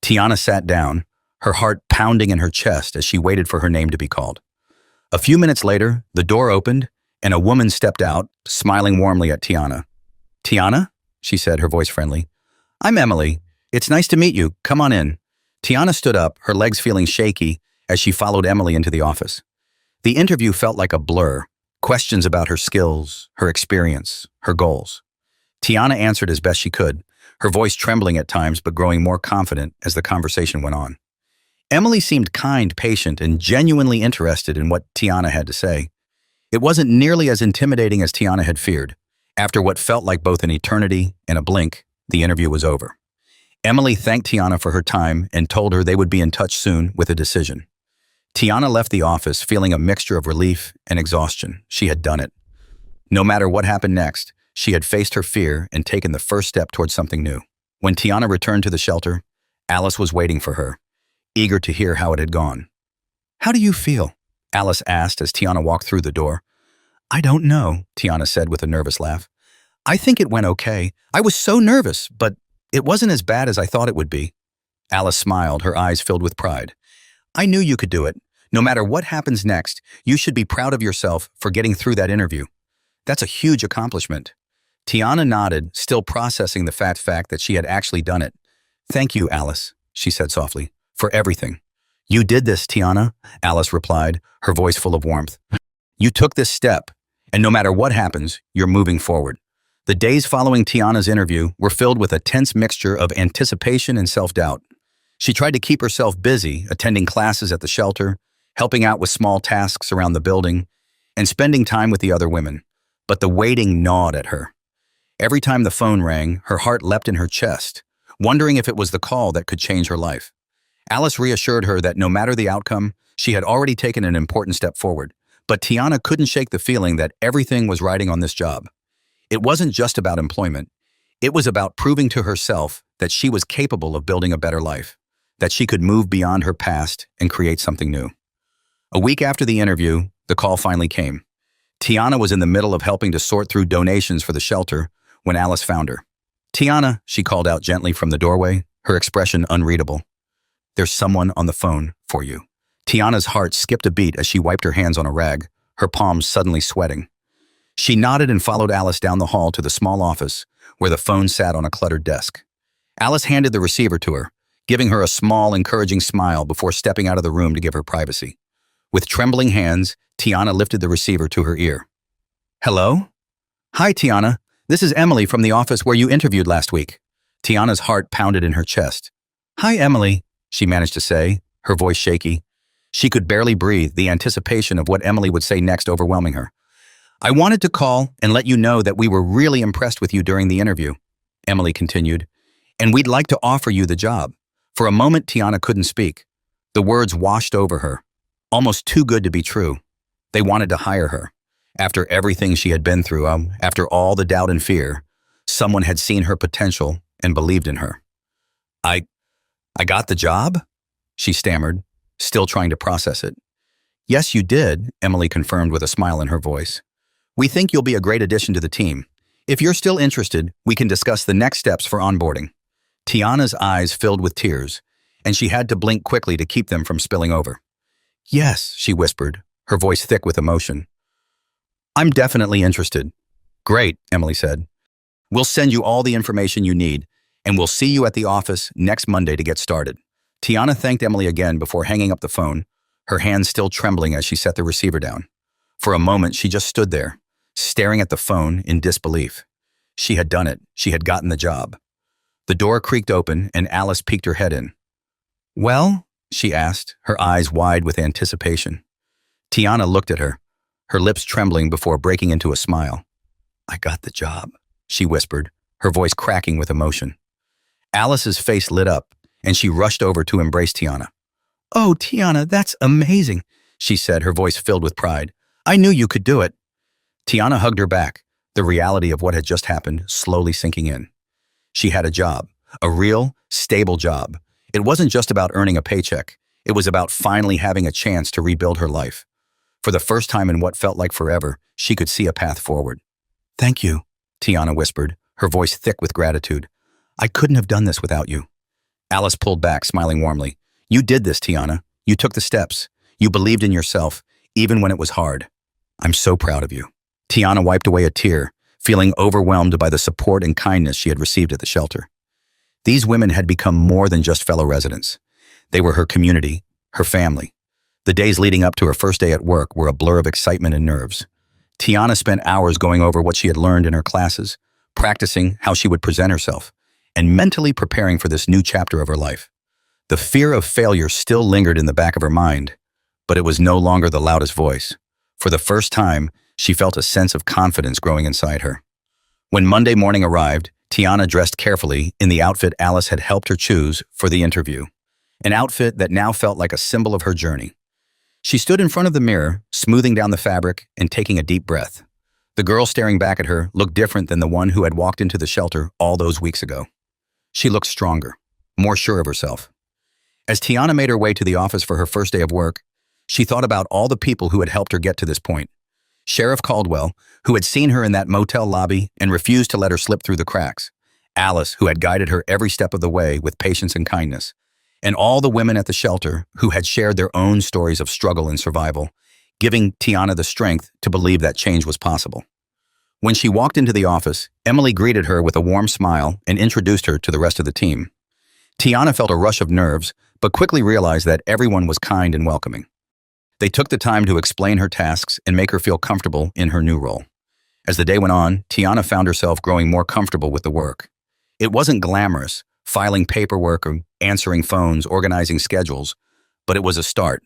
Tiana sat down, her heart pounding in her chest as she waited for her name to be called. A few minutes later, the door opened and a woman stepped out, smiling warmly at Tiana. "Tiana?" she said, her voice friendly. "I'm Emily. It's nice to meet you. Come on in." Tiana stood up, her legs feeling shaky as she followed Emily into the office. The interview felt like a blur. Questions about her skills, her experience, her goals. Tiana answered as best she could, her voice trembling at times but growing more confident as the conversation went on. Emily seemed kind, patient, and genuinely interested in what Tiana had to say. It wasn't nearly as intimidating as Tiana had feared. After what felt like both an eternity and a blink, the interview was over. Emily thanked Tiana for her time and told her they would be in touch soon with a decision. Tiana left the office feeling a mixture of relief and exhaustion. She had done it. No matter what happened next, she had faced her fear and taken the first step towards something new. When Tiana returned to the shelter, Alice was waiting for her, eager to hear how it had gone. "How do you feel?" Alice asked as Tiana walked through the door. "I don't know," Tiana said with a nervous laugh. "I think it went okay. I was so nervous, but it wasn't as bad as I thought it would be." Alice smiled, her eyes filled with pride. "I knew you could do it. No matter what happens next, you should be proud of yourself for getting through that interview. That's a huge accomplishment." Tiana nodded, still processing the fact that she had actually done it. "Thank you, Alice," she said softly, "for everything." "You did this, Tiana," Alice replied, her voice full of warmth. "You took this step, and no matter what happens, you're moving forward." The days following Tiana's interview were filled with a tense mixture of anticipation and self-doubt. She tried to keep herself busy, attending classes at the shelter, helping out with small tasks around the building, and spending time with the other women. But the waiting gnawed at her. Every time the phone rang, her heart leapt in her chest, wondering if it was the call that could change her life. Alice reassured her that no matter the outcome, she had already taken an important step forward. But Tiana couldn't shake the feeling that everything was riding on this job. It wasn't just about employment. It was about proving to herself that she was capable of building a better life, that she could move beyond her past and create something new. A week after the interview, the call finally came. Tiana was in the middle of helping to sort through donations for the shelter when Alice found her. "Tiana," she called out gently from the doorway, her expression unreadable. "There's someone on the phone for you." Tiana's heart skipped a beat as she wiped her hands on a rag, her palms suddenly sweating. She nodded and followed Alice down the hall to the small office where the phone sat on a cluttered desk. Alice handed the receiver to her, giving her a small, encouraging smile before stepping out of the room to give her privacy. With trembling hands, Tiana lifted the receiver to her ear. "Hello?" "Hi, Tiana. This is Emily from the office where you interviewed last week." Tiana's heart pounded in her chest. "Hi, Emily," she managed to say, her voice shaky. She could barely breathe, the anticipation of what Emily would say next overwhelming her. I wanted to call and let you know that we were really impressed with you during the interview, Emily continued, and we'd like to offer you the job. For a moment, Tiana couldn't speak. The words washed over her, almost too good to be true. They wanted to hire her. After everything she had been through, after all the doubt and fear, someone had seen her potential and believed in her. I got the job? She stammered, still trying to process it. Yes, you did, Emily confirmed with a smile in her voice. We think you'll be a great addition to the team. If you're still interested, we can discuss the next steps for onboarding. Tiana's eyes filled with tears, and she had to blink quickly to keep them from spilling over. Yes, she whispered, her voice thick with emotion. I'm definitely interested. Great, Emily said. We'll send you all the information you need, and we'll see you at the office next Monday to get started. Tiana thanked Emily again before hanging up the phone, her hands still trembling as she set the receiver down. For a moment, she just stood there, staring at the phone in disbelief. She had done it. She had gotten the job. The door creaked open, and Alice peeked her head in. Well? She asked, her eyes wide with anticipation. Tiana looked at her, her lips trembling before breaking into a smile. I got the job, she whispered, her voice cracking with emotion. Alice's face lit up, and she rushed over to embrace Tiana. Oh, Tiana, that's amazing, she said, her voice filled with pride. I knew you could do it. Tiana hugged her back, the reality of what had just happened slowly sinking in. She had a job, a real, stable job. It wasn't just about earning a paycheck. It was about finally having a chance to rebuild her life. For the first time in what felt like forever, she could see a path forward. Thank you, Tiana whispered, her voice thick with gratitude. I couldn't have done this without you. Alice pulled back, smiling warmly. You did this, Tiana. You took the steps. You believed in yourself, even when it was hard. I'm so proud of you. Tiana wiped away a tear, feeling overwhelmed by the support and kindness she had received at the shelter. These women had become more than just fellow residents. They were her community, her family. The days leading up to her first day at work were a blur of excitement and nerves. Tiana spent hours going over what she had learned in her classes, practicing how she would present herself, and mentally preparing for this new chapter of her life. The fear of failure still lingered in the back of her mind, but it was no longer the loudest voice. For the first time, she felt a sense of confidence growing inside her. When Monday morning arrived, Tiana dressed carefully in the outfit Alice had helped her choose for the interview, an outfit that now felt like a symbol of her journey. She stood in front of the mirror, smoothing down the fabric and taking a deep breath. The girl staring back at her looked different than the one who had walked into the shelter all those weeks ago. She looked stronger, more sure of herself. As Tiana made her way to the office for her first day of work, she thought about all the people who had helped her get to this point. Sheriff Caldwell, who had seen her in that motel lobby and refused to let her slip through the cracks. Alice, who had guided her every step of the way with patience and kindness. And all the women at the shelter who had shared their own stories of struggle and survival, giving Tiana the strength to believe that change was possible. When she walked into the office, Emily greeted her with a warm smile and introduced her to the rest of the team. Tiana felt a rush of nerves, but quickly realized that everyone was kind and welcoming. They took the time to explain her tasks and make her feel comfortable in her new role. As the day went on, Tiana found herself growing more comfortable with the work. It wasn't glamorous, filing paperwork or answering phones, organizing schedules, but it was a start.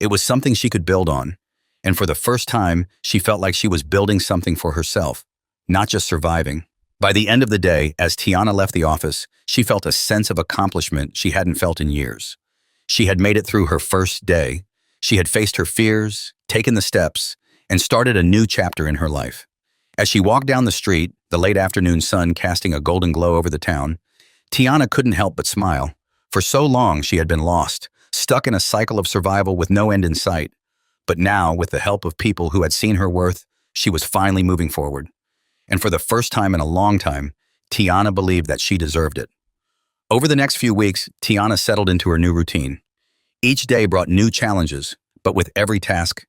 It was something she could build on, and for the first time, she felt like she was building something for herself, not just surviving. By the end of the day, as Tiana left the office, she felt a sense of accomplishment she hadn't felt in years. She had made it through her first day. She had faced her fears, taken the steps, and started a new chapter in her life. As she walked down the street, the late afternoon sun casting a golden glow over the town, Tiana couldn't help but smile. For so long, she had been lost, stuck in a cycle of survival with no end in sight. But now, with the help of people who had seen her worth, she was finally moving forward. And for the first time in a long time, Tiana believed that she deserved it. Over the next few weeks, Tiana settled into her new routine. Each day brought new challenges, but with every task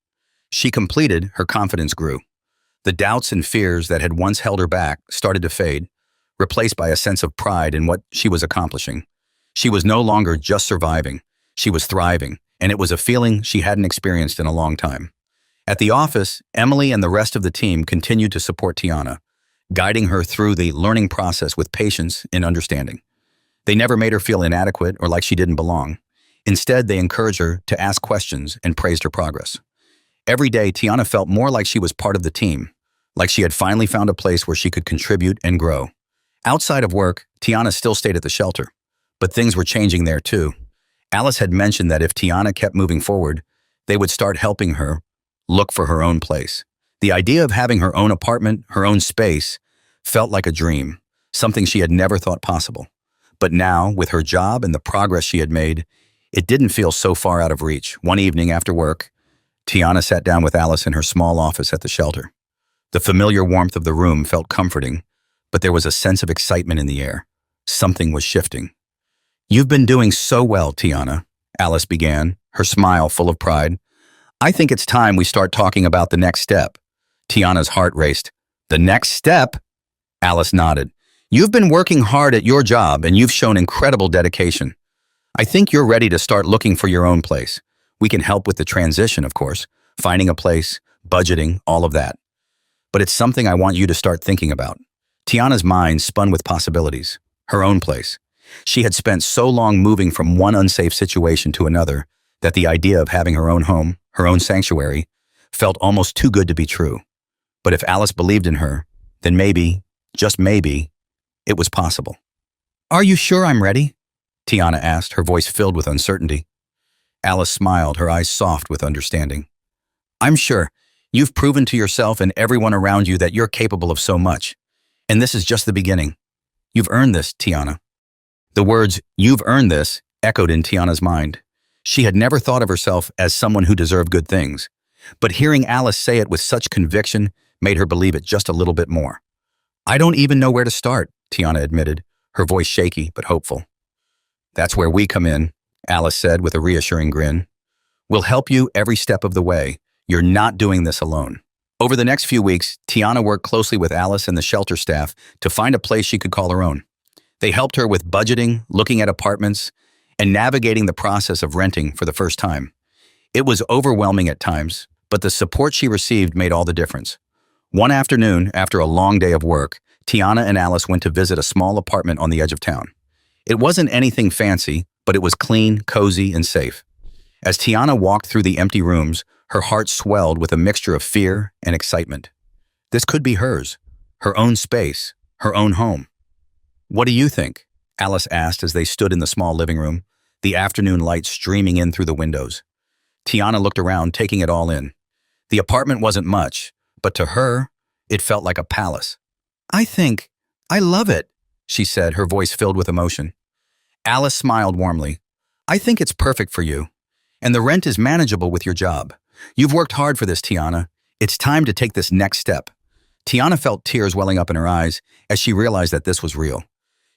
she completed, her confidence grew. The doubts and fears that had once held her back started to fade, replaced by a sense of pride in what she was accomplishing. She was no longer just surviving, she was thriving, and it was a feeling she hadn't experienced in a long time. At the office, Emily and the rest of the team continued to support Tiana, guiding her through the learning process with patience and understanding. They never made her feel inadequate or like she didn't belong. Instead, they encouraged her to ask questions and praised her progress. Every day, Tiana felt more like she was part of the team, like she had finally found a place where she could contribute and grow. Outside of work, Tiana still stayed at the shelter, but things were changing there too. Alice had mentioned that if Tiana kept moving forward, they would start helping her look for her own place. The idea of having her own apartment, her own space, felt like a dream, something she had never thought possible. But now, with her job and the progress she had made, it didn't feel so far out of reach. One evening after work, Tiana sat down with Alice in her small office at the shelter. The familiar warmth of the room felt comforting, but there was a sense of excitement in the air. Something was shifting. "You've been doing so well, Tiana," Alice began, her smile full of pride. "I think it's time we start talking about the next step." Tiana's heart raced. "The next step?" Alice nodded. "You've been working hard at your job and you've shown incredible dedication. I think you're ready to start looking for your own place. We can help with the transition, of course, finding a place, budgeting, all of that. But it's something I want you to start thinking about." Tiana's mind spun with possibilities. Her own place. She had spent so long moving from one unsafe situation to another that the idea of having her own home, her own sanctuary, felt almost too good to be true. But if Alice believed in her, then maybe, just maybe, it was possible. "Are you sure I'm ready?" Tiana asked, her voice filled with uncertainty. Alice smiled, her eyes soft with understanding. "I'm sure. You've proven to yourself and everyone around you that you're capable of so much. And this is just the beginning. You've earned this, Tiana." The words, "you've earned this," echoed in Tiana's mind. She had never thought of herself as someone who deserved good things, but hearing Alice say it with such conviction made her believe it just a little bit more. "I don't even know where to start," Tiana admitted, her voice shaky but hopeful. "That's where we come in," Alice said with a reassuring grin. "We'll help you every step of the way. You're not doing this alone." Over the next few weeks, Tiana worked closely with Alice and the shelter staff to find a place she could call her own. They helped her with budgeting, looking at apartments, and navigating the process of renting for the first time. It was overwhelming at times, but the support she received made all the difference. One afternoon, after a long day of work, Tiana and Alice went to visit a small apartment on the edge of town. It wasn't anything fancy, but it was clean, cozy, and safe. As Tiana walked through the empty rooms, her heart swelled with a mixture of fear and excitement. This could be hers, her own space, her own home. "What do you think?" Alice asked as they stood in the small living room, the afternoon light streaming in through the windows. Tiana looked around, taking it all in. The apartment wasn't much, but to her, it felt like a palace. I love it," she said, her voice filled with emotion. Alice smiled warmly. "I think it's perfect for you. And the rent is manageable with your job. You've worked hard for this, Tiana. It's time to take this next step." Tiana felt tears welling up in her eyes as she realized that this was real.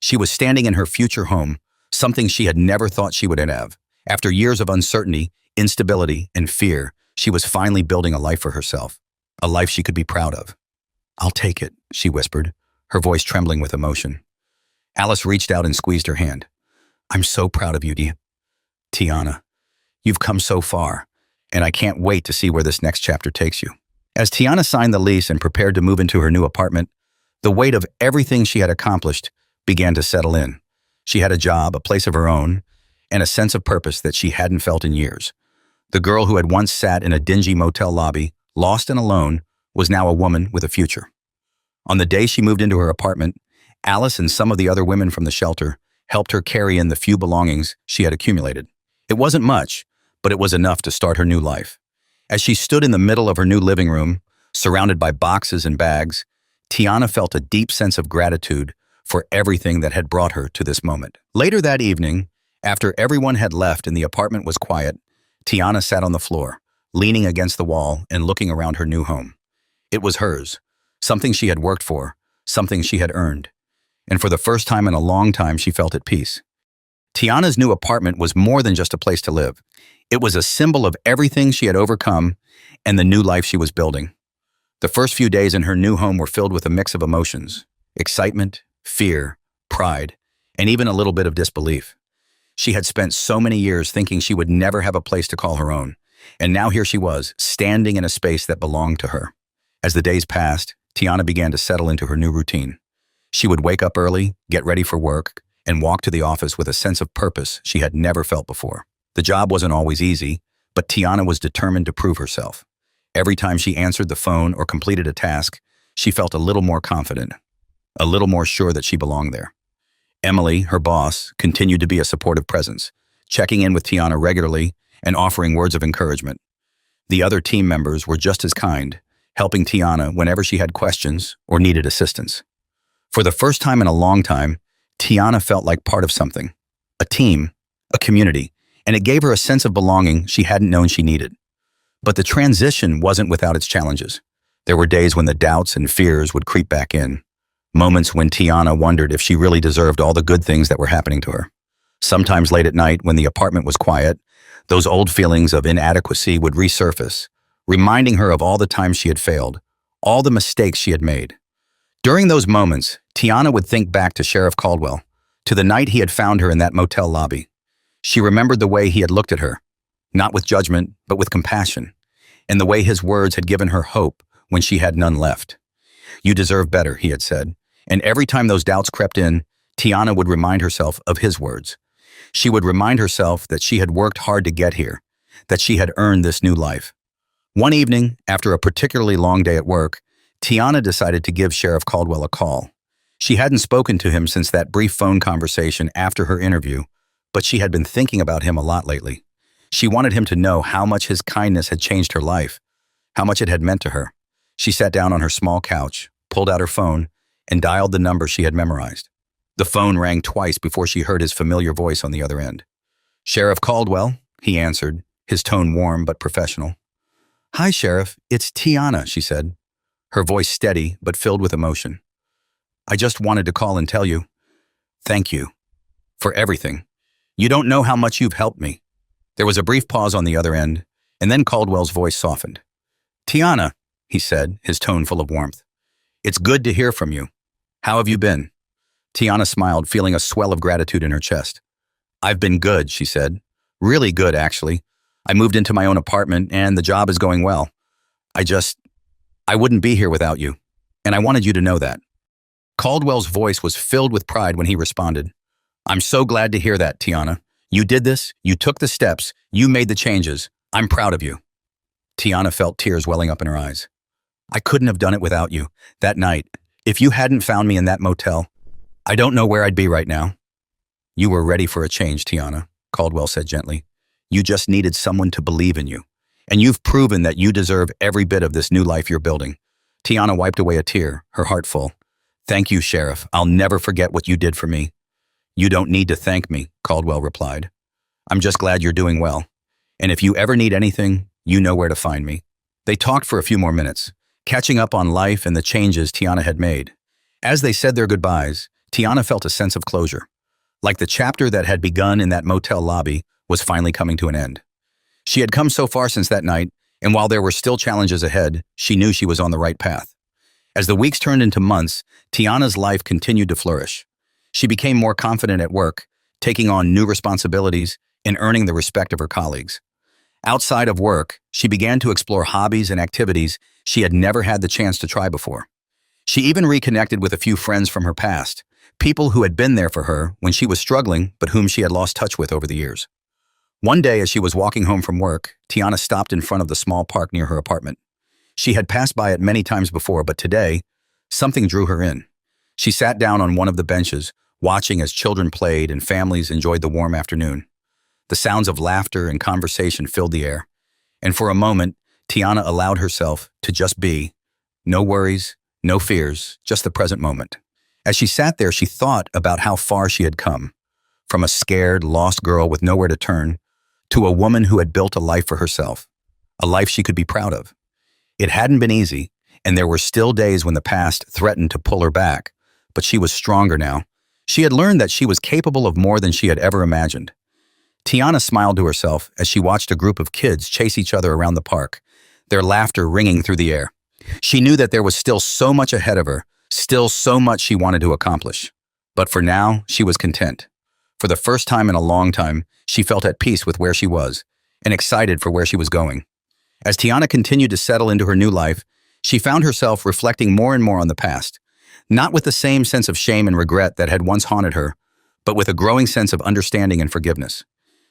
She was standing in her future home, something she had never thought she would have. After years of uncertainty, instability, and fear, she was finally building a life for herself, a life she could be proud of. "I'll take it," she whispered, her voice trembling with emotion. Alice reached out and squeezed her hand. "I'm so proud of you, Tiana. You've come so far, and I can't wait to see where this next chapter takes you." As Tiana signed the lease and prepared to move into her new apartment, the weight of everything she had accomplished began to settle in. She had a job, a place of her own, and a sense of purpose that she hadn't felt in years. The girl who had once sat in a dingy motel lobby, lost and alone, was now a woman with a future. On the day she moved into her apartment, Alice and some of the other women from the shelter helped her carry in the few belongings she had accumulated. It wasn't much, but it was enough to start her new life. As she stood in the middle of her new living room, surrounded by boxes and bags, Tiana felt a deep sense of gratitude for everything that had brought her to this moment. Later that evening, after everyone had left and the apartment was quiet, Tiana sat on the floor, leaning against the wall and looking around her new home. It was hers, something she had worked for, something she had earned. And for the first time in a long time, she felt at peace. Tiana's new apartment was more than just a place to live. It was a symbol of everything she had overcome and the new life she was building. The first few days in her new home were filled with a mix of emotions: excitement, fear, pride, and even a little bit of disbelief. She had spent so many years thinking she would never have a place to call her own, and now here she was, standing in a space that belonged to her. As the days passed, Tiana began to settle into her new routine. She would wake up early, get ready for work, and walk to the office with a sense of purpose she had never felt before. The job wasn't always easy, but Tiana was determined to prove herself. Every time she answered the phone or completed a task, she felt a little more confident, a little more sure that she belonged there. Emily, her boss, continued to be a supportive presence, checking in with Tiana regularly and offering words of encouragement. The other team members were just as kind, helping Tiana whenever she had questions or needed assistance. For the first time in a long time, Tiana felt like part of something, a team, a community, and it gave her a sense of belonging she hadn't known she needed. But the transition wasn't without its challenges. There were days when the doubts and fears would creep back in, moments when Tiana wondered if she really deserved all the good things that were happening to her. Sometimes late at night, when the apartment was quiet, those old feelings of inadequacy would resurface, reminding her of all the times she had failed, all the mistakes she had made. During those moments, Tiana would think back to Sheriff Caldwell, to the night he had found her in that motel lobby. She remembered the way he had looked at her, not with judgment, but with compassion, and the way his words had given her hope when she had none left. "You deserve better," he had said, and every time those doubts crept in, Tiana would remind herself of his words. She would remind herself that she had worked hard to get here, that she had earned this new life. One evening, after a particularly long day at work, Tiana decided to give Sheriff Caldwell a call. She hadn't spoken to him since that brief phone conversation after her interview, but she had been thinking about him a lot lately. She wanted him to know how much his kindness had changed her life, how much it had meant to her. She sat down on her small couch, pulled out her phone, and dialed the number she had memorized. The phone rang twice before she heard his familiar voice on the other end. "Sheriff Caldwell," he answered, his tone warm but professional. "Hi, Sheriff, it's Tiana," she said, her voice steady but filled with emotion. "I just wanted to call and tell you, thank you for everything. You don't know how much you've helped me." There was a brief pause on the other end, and then Caldwell's voice softened. "Tiana," he said, his tone full of warmth, "it's good to hear from you. How have you been?" Tiana smiled, feeling a swell of gratitude in her chest. "I've been good," she said. "Really good, actually. I moved into my own apartment, and the job is going well. I wouldn't be here without you, and I wanted you to know that." Caldwell's voice was filled with pride when he responded. "I'm so glad to hear that, Tiana. You did this, you took the steps, you made the changes. I'm proud of you." Tiana felt tears welling up in her eyes. "I couldn't have done it without you. That night, if you hadn't found me in that motel, I don't know where I'd be right now." "You were ready for a change, Tiana," Caldwell said gently. "You just needed someone to believe in you. And you've proven that you deserve every bit of this new life you're building." Tiana wiped away a tear, her heart full. "Thank you, Sheriff. I'll never forget what you did for me." "You don't need to thank me," Caldwell replied. "I'm just glad you're doing well. And if you ever need anything, you know where to find me." They talked for a few more minutes, catching up on life and the changes Tiana had made. As they said their goodbyes, Tiana felt a sense of closure, like the chapter that had begun in that motel lobby was finally coming to an end. She had come so far since that night, and while there were still challenges ahead, she knew she was on the right path. As the weeks turned into months, Tiana's life continued to flourish. She became more confident at work, taking on new responsibilities and earning the respect of her colleagues. Outside of work, she began to explore hobbies and activities she had never had the chance to try before. She even reconnected with a few friends from her past, people who had been there for her when she was struggling but whom she had lost touch with over the years. One day as she was walking home from work, Tiana stopped in front of the small park near her apartment. She had passed by it many times before, but today, something drew her in. She sat down on one of the benches, watching as children played and families enjoyed the warm afternoon. The sounds of laughter and conversation filled the air, and for a moment, Tiana allowed herself to just be. No worries, no fears, just the present moment. As she sat there, she thought about how far she had come, from a scared, lost girl with nowhere to turn, to a woman who had built a life for herself, a life she could be proud of. It hadn't been easy, and there were still days when the past threatened to pull her back, but she was stronger now. She had learned that she was capable of more than she had ever imagined. Tiana smiled to herself as she watched a group of kids chase each other around the park, their laughter ringing through the air. She knew that there was still so much ahead of her, still so much she wanted to accomplish. But for now, she was content. For the first time in a long time, she felt at peace with where she was and excited for where she was going. As Tiana continued to settle into her new life, she found herself reflecting more and more on the past, not with the same sense of shame and regret that had once haunted her, but with a growing sense of understanding and forgiveness.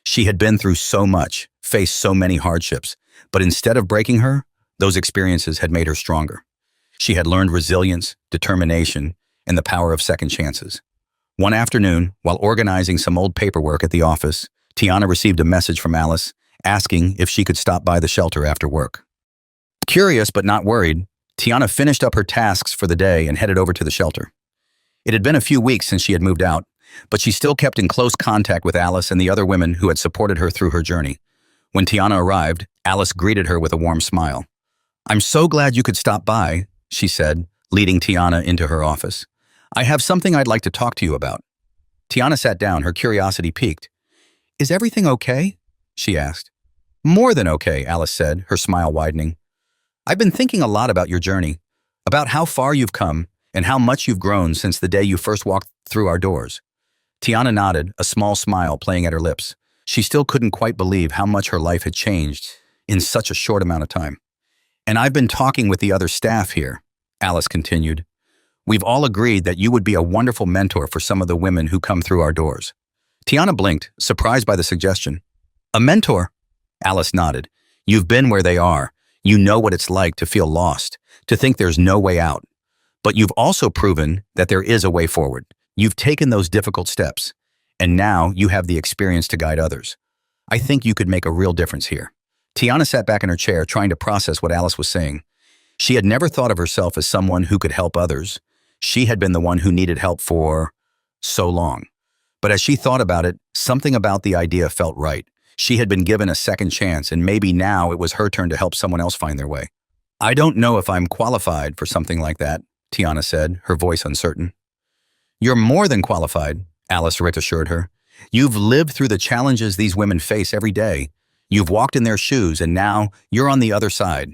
She had been through so much, faced so many hardships, but instead of breaking her, Those experiences had made her stronger. She had learned resilience, determination, and the power of second chances. One afternoon, while organizing some old paperwork at the office, Tiana received a message from Alice asking if she could stop by the shelter after work. Curious but not worried, Tiana finished up her tasks for the day and headed over to the shelter. It had been a few weeks since she had moved out, but she still kept in close contact with Alice and the other women who had supported her through her journey. When Tiana arrived, Alice greeted her with a warm smile. "I'm so glad you could stop by," she said, leading Tiana into her office. "I have something I'd like to talk to you about." Tiana sat down, her curiosity piqued. "Is everything okay?" she asked. "More than okay," Alice said, her smile widening. "I've been thinking a lot about your journey, about how far you've come and how much you've grown since the day you first walked through our doors." Tiana nodded, a small smile playing at her lips. She still couldn't quite believe how much her life had changed in such a short amount of time. "And I've been talking with the other staff here," Alice continued. "We've all agreed that you would be a wonderful mentor for some of the women who come through our doors." Tiana blinked, surprised by the suggestion. "A mentor?" Alice nodded. "You've been where they are. You know what it's like to feel lost, to think there's no way out. But you've also proven that there is a way forward. You've taken those difficult steps, and now you have the experience to guide others. I think you could make a real difference here." Tiana sat back in her chair, trying to process what Alice was saying. She had never thought of herself as someone who could help others. She had been the one who needed help for so long. But as she thought about it, something about the idea felt right. She had been given a second chance, and maybe now it was her turn to help someone else find their way. "I don't know if I'm qualified for something like that," Tiana said, her voice uncertain. "You're more than qualified," Alice assured her. "You've lived through the challenges these women face every day. You've walked in their shoes, and now you're on the other side.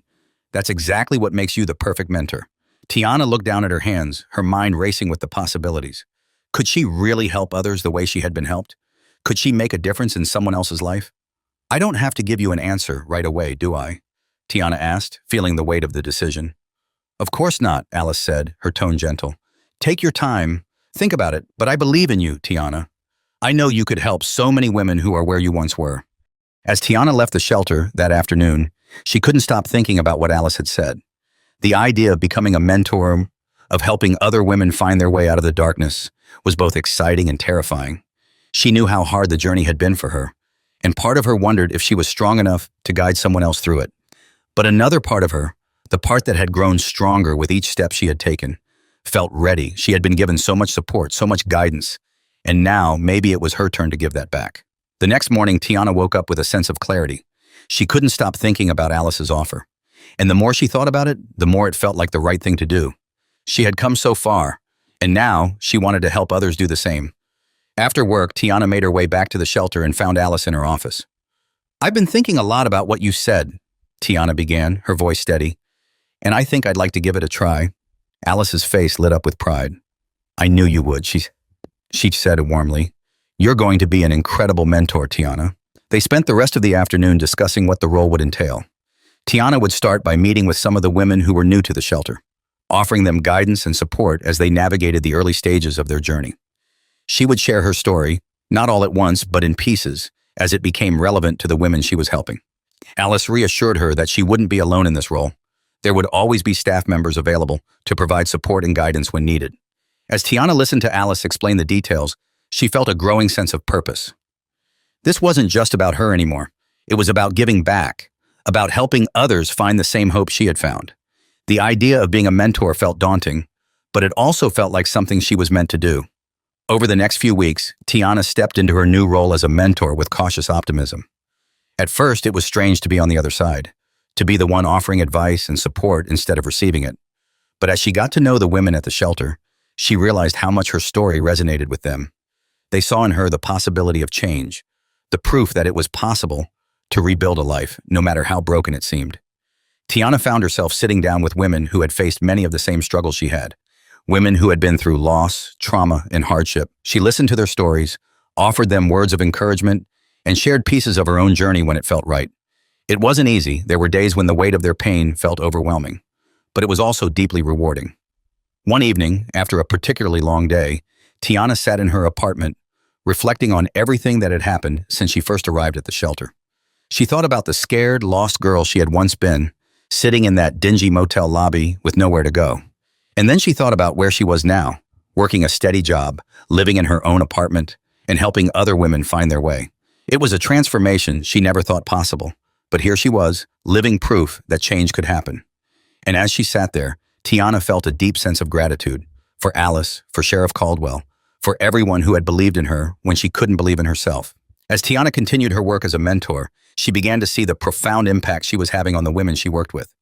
That's exactly what makes you the perfect mentor." Tiana looked down at her hands, her mind racing with the possibilities. Could she really help others the way she had been helped? Could she make a difference in someone else's life? "I don't have to give you an answer right away, do I?" Tiana asked, feeling the weight of the decision. "Of course not," Alice said, her tone gentle. "Take your time. Think about it, but I believe in you, Tiana. I know you could help so many women who are where you once were." As Tiana left the shelter that afternoon, she couldn't stop thinking about what Alice had said. The idea of becoming a mentor, of helping other women find their way out of the darkness, was both exciting and terrifying. She knew how hard the journey had been for her, and part of her wondered if she was strong enough to guide someone else through it. But another part of her, the part that had grown stronger with each step she had taken, felt ready. She had been given so much support, so much guidance, and now maybe it was her turn to give that back. The next morning, Tiana woke up with a sense of clarity. She couldn't stop thinking about Alice's offer. And the more she thought about it, the more it felt like the right thing to do. She had come so far, and now she wanted to help others do the same. After work, Tiana made her way back to the shelter and found Alice in her office. "I've been thinking a lot about what you said," Tiana began, her voice steady, "and I think I'd like to give it a try." Alice's face lit up with pride. "I knew you would," she said warmly. "You're going to be an incredible mentor, Tiana." They spent the rest of the afternoon discussing what the role would entail. Tiana would start by meeting with some of the women who were new to the shelter, offering them guidance and support as they navigated the early stages of their journey. She would share her story, not all at once, but in pieces, as it became relevant to the women she was helping. Alice reassured her that she wouldn't be alone in this role. There would always be staff members available to provide support and guidance when needed. As Tiana listened to Alice explain the details, she felt a growing sense of purpose. This wasn't just about her anymore. It was about giving back, about helping others find the same hope she had found. The idea of being a mentor felt daunting, but it also felt like something she was meant to do. Over the next few weeks, Tiana stepped into her new role as a mentor with cautious optimism. At first, it was strange to be on the other side, to be the one offering advice and support instead of receiving it. But as she got to know the women at the shelter, she realized how much her story resonated with them. They saw in her the possibility of change, the proof that it was possible to rebuild a life, no matter how broken it seemed. Tiana found herself sitting down with women who had faced many of the same struggles she had, women who had been through loss, trauma, and hardship. She listened to their stories, offered them words of encouragement, and shared pieces of her own journey when it felt right. It wasn't easy. There were days when the weight of their pain felt overwhelming, but it was also deeply rewarding. One evening, after a particularly long day, Tiana sat in her apartment, reflecting on everything that had happened since she first arrived at the shelter. She thought about the scared, lost girl she had once been, sitting in that dingy motel lobby with nowhere to go. And then she thought about where she was now, working a steady job, living in her own apartment, and helping other women find their way. It was a transformation she never thought possible, but here she was, living proof that change could happen. And as she sat there, Tiana felt a deep sense of gratitude for Alice, for Sheriff Caldwell, for everyone who had believed in her when she couldn't believe in herself. As Tiana continued her work as a mentor, she began to see the profound impact she was having on the women she worked with.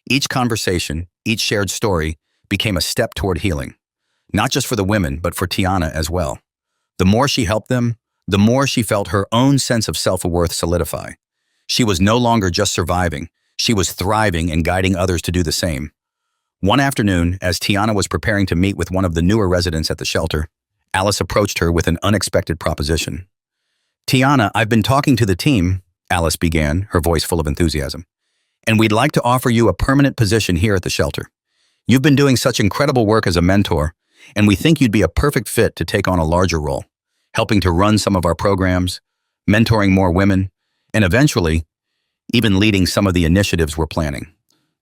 Each conversation, each shared story, became a step toward healing, not just for the women, but for Tiana as well. The more she helped them, the more she felt her own sense of self-worth solidify. She was no longer just surviving, she was thriving and guiding others to do the same. One afternoon, as Tiana was preparing to meet with one of the newer residents at the shelter, Alice approached her with an unexpected proposition. "Tiana, I've been talking to the team," Alice began, her voice full of enthusiasm, "and we'd like to offer you a permanent position here at the shelter. You've been doing such incredible work as a mentor, and we think you'd be a perfect fit to take on a larger role, helping to run some of our programs, mentoring more women, and eventually, even leading some of the initiatives we're planning."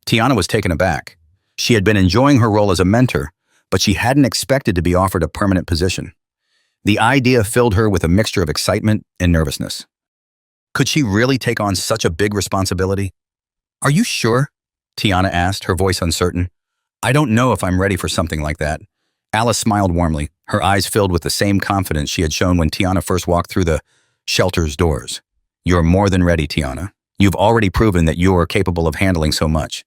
Tiana was taken aback. She had been enjoying her role as a mentor, but she hadn't expected to be offered a permanent position. The idea filled her with a mixture of excitement and nervousness. Could she really take on such a big responsibility? "Are you sure?" Tiana asked, her voice uncertain. "I don't know if I'm ready for something like that." Alice smiled warmly, her eyes filled with the same confidence she had shown when Tiana first walked through the shelter's doors. "You're more than ready, Tiana. You've already proven that you are capable of handling so much.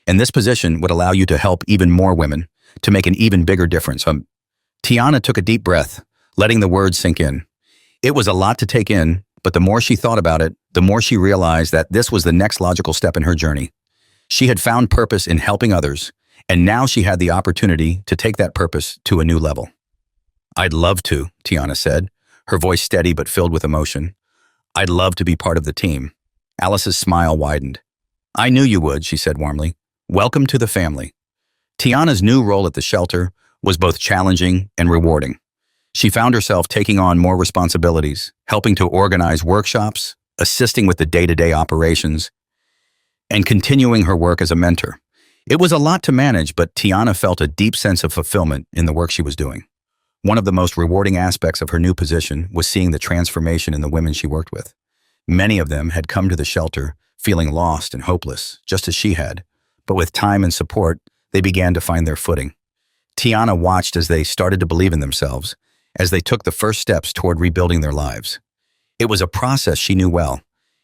And this position would allow you to help even more women, to make an even bigger difference." Tiana took a deep breath, letting the words sink in. It was a lot to take in, but the more she thought about it, the more she realized that this was the next logical step in her journey. She had found purpose in helping others, and now she had the opportunity to take that purpose to a new level. "I'd love to," Tiana said, her voice steady but filled with emotion. "I'd love to be part of the team." Alice's smile widened. "I knew you would," she said warmly. "Welcome to the family." Tiana's new role at the shelter was both challenging and rewarding. She found herself taking on more responsibilities, helping to organize workshops, assisting with the day-to-day operations, and continuing her work as a mentor. It was a lot to manage, but Tiana felt a deep sense of fulfillment in the work she was doing. One of the most rewarding aspects of her new position was seeing the transformation in the women she worked with. Many of them had come to the shelter feeling lost and hopeless, just as she had, but with time and support, they began to find their footing. Tiana watched as they started to believe in themselves, as they took the first steps toward rebuilding their lives. It was a process she knew well,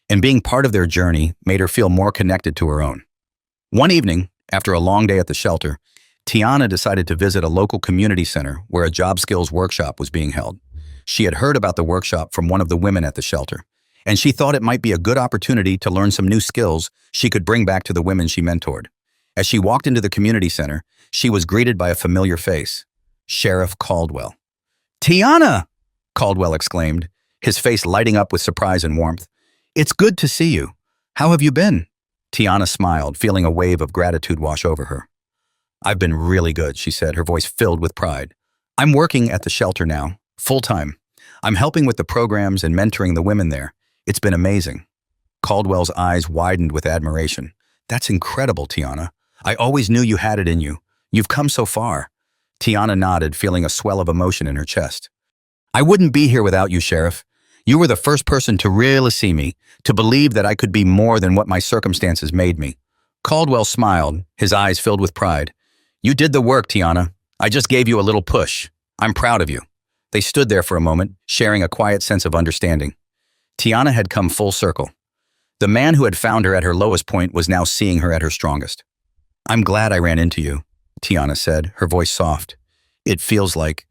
and being part of their journey made her feel more connected to her own. One evening, after a long day at the shelter, Tiana decided to visit a local community center where a job skills workshop was being held. She had heard about the workshop from one of the women at the shelter, and she thought it might be a good opportunity to learn some new skills she could bring back to the women she mentored. As she walked into the community center, she was greeted by a familiar face, Sheriff Caldwell. "Tiana!" Caldwell exclaimed, his face lighting up with surprise and warmth. "It's good to see you. How have you been?" Tiana smiled, feeling a wave of gratitude wash over her. "I've been really good," she said, her voice filled with pride. "I'm working at the shelter now, full-time. I'm helping with the programs and mentoring the women there. It's been amazing." Caldwell's eyes widened with admiration. "That's incredible, Tiana. I always knew you had it in you. You've come so far." Tiana nodded, feeling a swell of emotion in her chest. "I wouldn't be here without you, Sheriff. You were the first person to really see me, to believe that I could be more than what my circumstances made me." Caldwell smiled, his eyes filled with pride. "You did the work, Tiana. I just gave you a little push. I'm proud of you." They stood there for a moment, sharing a quiet sense of understanding. Tiana had come full circle. The man who had found her at her lowest point was now seeing her at her strongest. "I'm glad I ran into you," Tiana said, her voice soft. "It feels like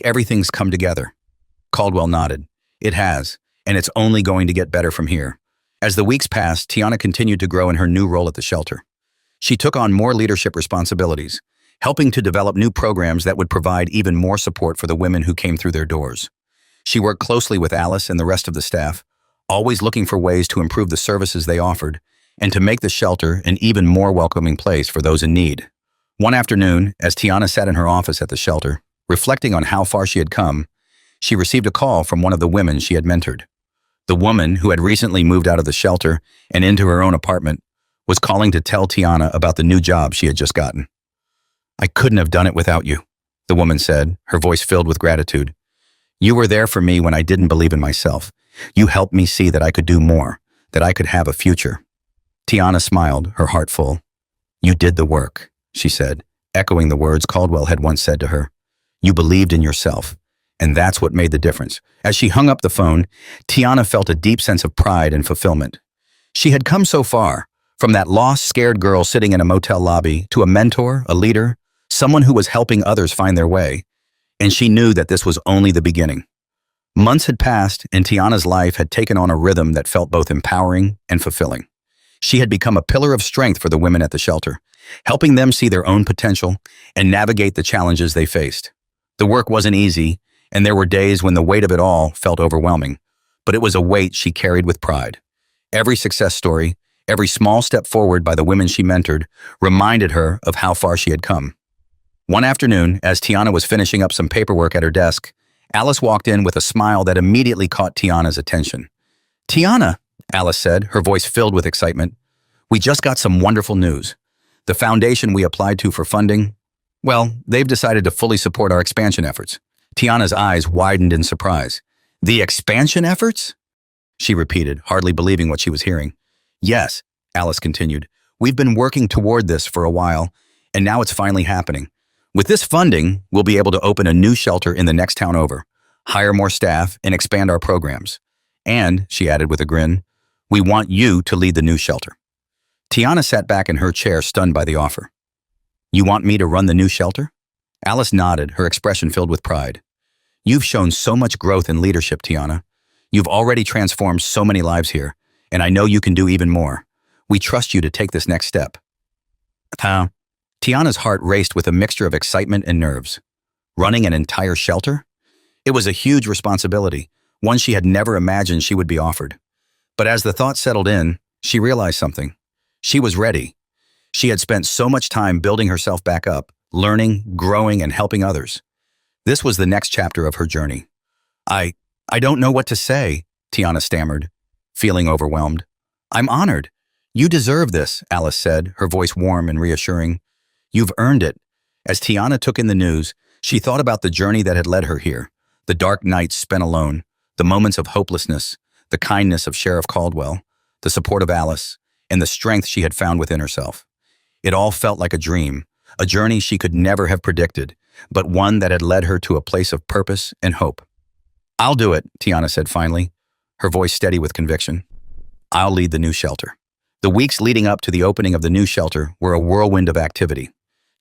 everything's come together." Caldwell nodded. "It has, and it's only going to get better from here." As the weeks passed, Tiana continued to grow in her new role at the shelter. She took on more leadership responsibilities, helping to develop new programs that would provide even more support for the women who came through their doors. She worked closely with Alice and the rest of the staff, always looking for ways to improve the services they offered and to make the shelter an even more welcoming place for those in need. One afternoon, as Tiana sat in her office at the shelter, reflecting on how far she had come, she received a call from one of the women she had mentored. The woman, who had recently moved out of the shelter and into her own apartment, was calling to tell Tiana about the new job she had just gotten. "I couldn't have done it without you," the woman said, her voice filled with gratitude. "You were there for me when I didn't believe in myself. You helped me see that I could do more, that I could have a future." Tiana smiled, her heart full. "You did the work," she said, echoing the words Caldwell had once said to her. "You believed in yourself, and that's what made the difference." As she hung up the phone, Tiana felt a deep sense of pride and fulfillment. She had come so far, from that lost, scared girl sitting in a motel lobby to a mentor, a leader, someone who was helping others find their way, and she knew that this was only the beginning. Months had passed, and Tiana's life had taken on a rhythm that felt both empowering and fulfilling. She had become a pillar of strength for the women at the shelter, helping them see their own potential and navigate the challenges they faced. The work wasn't easy, and there were days when the weight of it all felt overwhelming, but it was a weight she carried with pride. Every success story, every small step forward by the women she mentored, reminded her of how far she had come. One afternoon, as Tiana was finishing up some paperwork at her desk, Alice walked in with a smile that immediately caught Tiana's attention. "Tiana," Alice said, her voice filled with excitement, "we just got some wonderful news. The foundation we applied to for funding, well, they've decided to fully support our expansion efforts." Tiana's eyes widened in surprise. "The expansion efforts?" she repeated, hardly believing what she was hearing. "Yes," Alice continued, "we've been working toward this for a while, and now it's finally happening. With this funding, we'll be able to open a new shelter in the next town over, hire more staff, and expand our programs. And," she added with a grin, "we want you to lead the new shelter." Tiana sat back in her chair, stunned by the offer. "You want me to run the new shelter?" Alice nodded, her expression filled with pride. "You've shown so much growth and leadership, Tiana. You've already transformed so many lives here, and I know you can do even more. We trust you to take this next step." Tiana's heart raced with a mixture of excitement and nerves. Running an entire shelter? It was a huge responsibility, one she had never imagined she would be offered. But as the thought settled in, she realized something. She was ready. She had spent so much time building herself back up, learning, growing, and helping others. This was the next chapter of her journey. I don't know what to say," Tiana stammered, feeling overwhelmed. "I'm honored. You deserve this," Alice said, her voice warm and reassuring. "You've earned it." As Tiana took in the news, she thought about the journey that had led her here, the dark nights spent alone, the moments of hopelessness, the kindness of Sheriff Caldwell, the support of Alice, and the strength she had found within herself. It all felt like a dream, a journey she could never have predicted, but one that had led her to a place of purpose and hope. "I'll do it," Tiana said finally, her voice steady with conviction. "I'll lead the new shelter." The weeks leading up to the opening of the new shelter were a whirlwind of activity.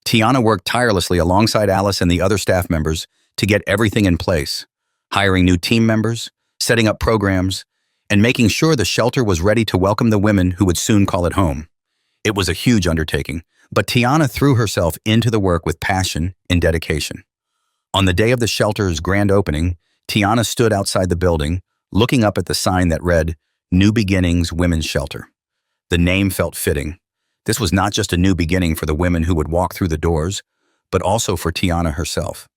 Tiana worked tirelessly alongside Alice and the other staff members to get everything in place, hiring new team members, setting up programs, and making sure the shelter was ready to welcome the women who would soon call it home. It was a huge undertaking, but Tiana threw herself into the work with passion and dedication. On the day of the shelter's grand opening, Tiana stood outside the building, looking up at the sign that read, "New Beginnings Women's Shelter." The name felt fitting. This was not just a new beginning for the women who would walk through the doors, but also for Tiana herself.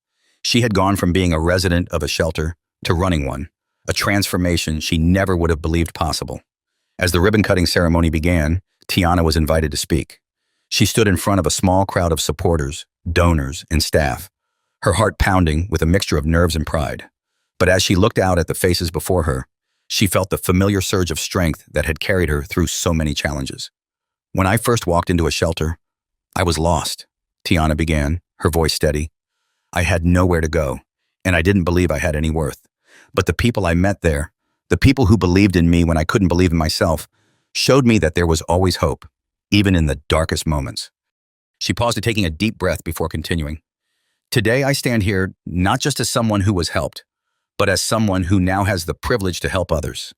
She had gone from being a resident of a shelter to running one, a transformation she never would have believed possible. As the ribbon-cutting ceremony began, Tiana was invited to speak. She stood in front of a small crowd of supporters, donors, and staff, her heart pounding with a mixture of nerves and pride. But as she looked out at the faces before her, she felt the familiar surge of strength that had carried her through so many challenges. "When I first walked into a shelter, I was lost," Tiana began, her voice steady. "I had nowhere to go, and I didn't believe I had any worth. But the people I met there, the people who believed in me when I couldn't believe in myself, showed me that there was always hope, even in the darkest moments." She paused, taking a deep breath before continuing. "Today I stand here not just as someone who was helped, but as someone who now has the privilege to help others.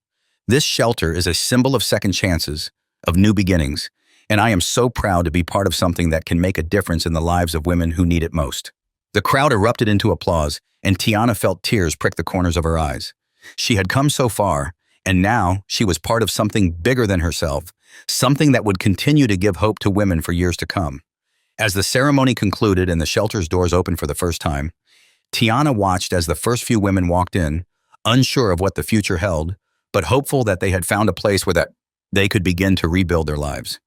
This shelter is a symbol of second chances, of new beginnings, and I am so proud to be part of something that can make a difference in the lives of women who need it most." The crowd erupted into applause, and Tiana felt tears prick the corners of her eyes. She had come so far, and now she was part of something bigger than herself, something that would continue to give hope to women for years to come. As the ceremony concluded and the shelter's doors opened for the first time, Tiana watched as the first few women walked in, unsure of what the future held, but hopeful that they had found a place where they could begin to rebuild their lives.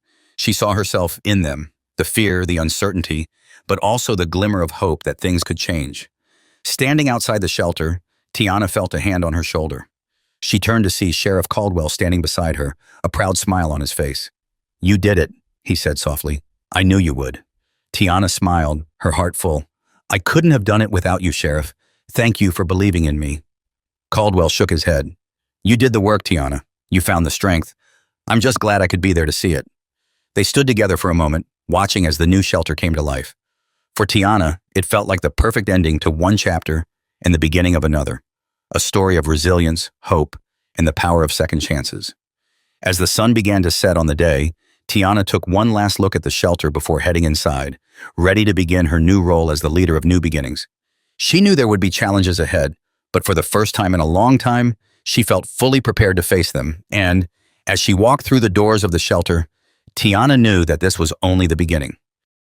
She saw herself in them, the fear, the uncertainty, but also the glimmer of hope that things could change. Standing outside the shelter, Tiana felt a hand on her shoulder. She turned to see Sheriff Caldwell standing beside her, a proud smile on his face. "You did it," he said softly. "I knew you would." Tiana smiled, her heart full. "I couldn't have done it without you, Sheriff. Thank you for believing in me." Caldwell shook his head. "You did the work, Tiana. You found the strength. I'm just glad I could be there to see it." They stood together for a moment, watching as the new shelter came to life. For Tiana, it felt like the perfect ending to one chapter and the beginning of another, a story of resilience, hope, and the power of second chances. As the sun began to set on the day, Tiana took one last look at the shelter before heading inside, ready to begin her new role as the leader of new beginnings. She knew there would be challenges ahead, but for the first time in a long time, she felt fully prepared to face them. And as she walked through the doors of the shelter, Tiana knew that this was only the beginning.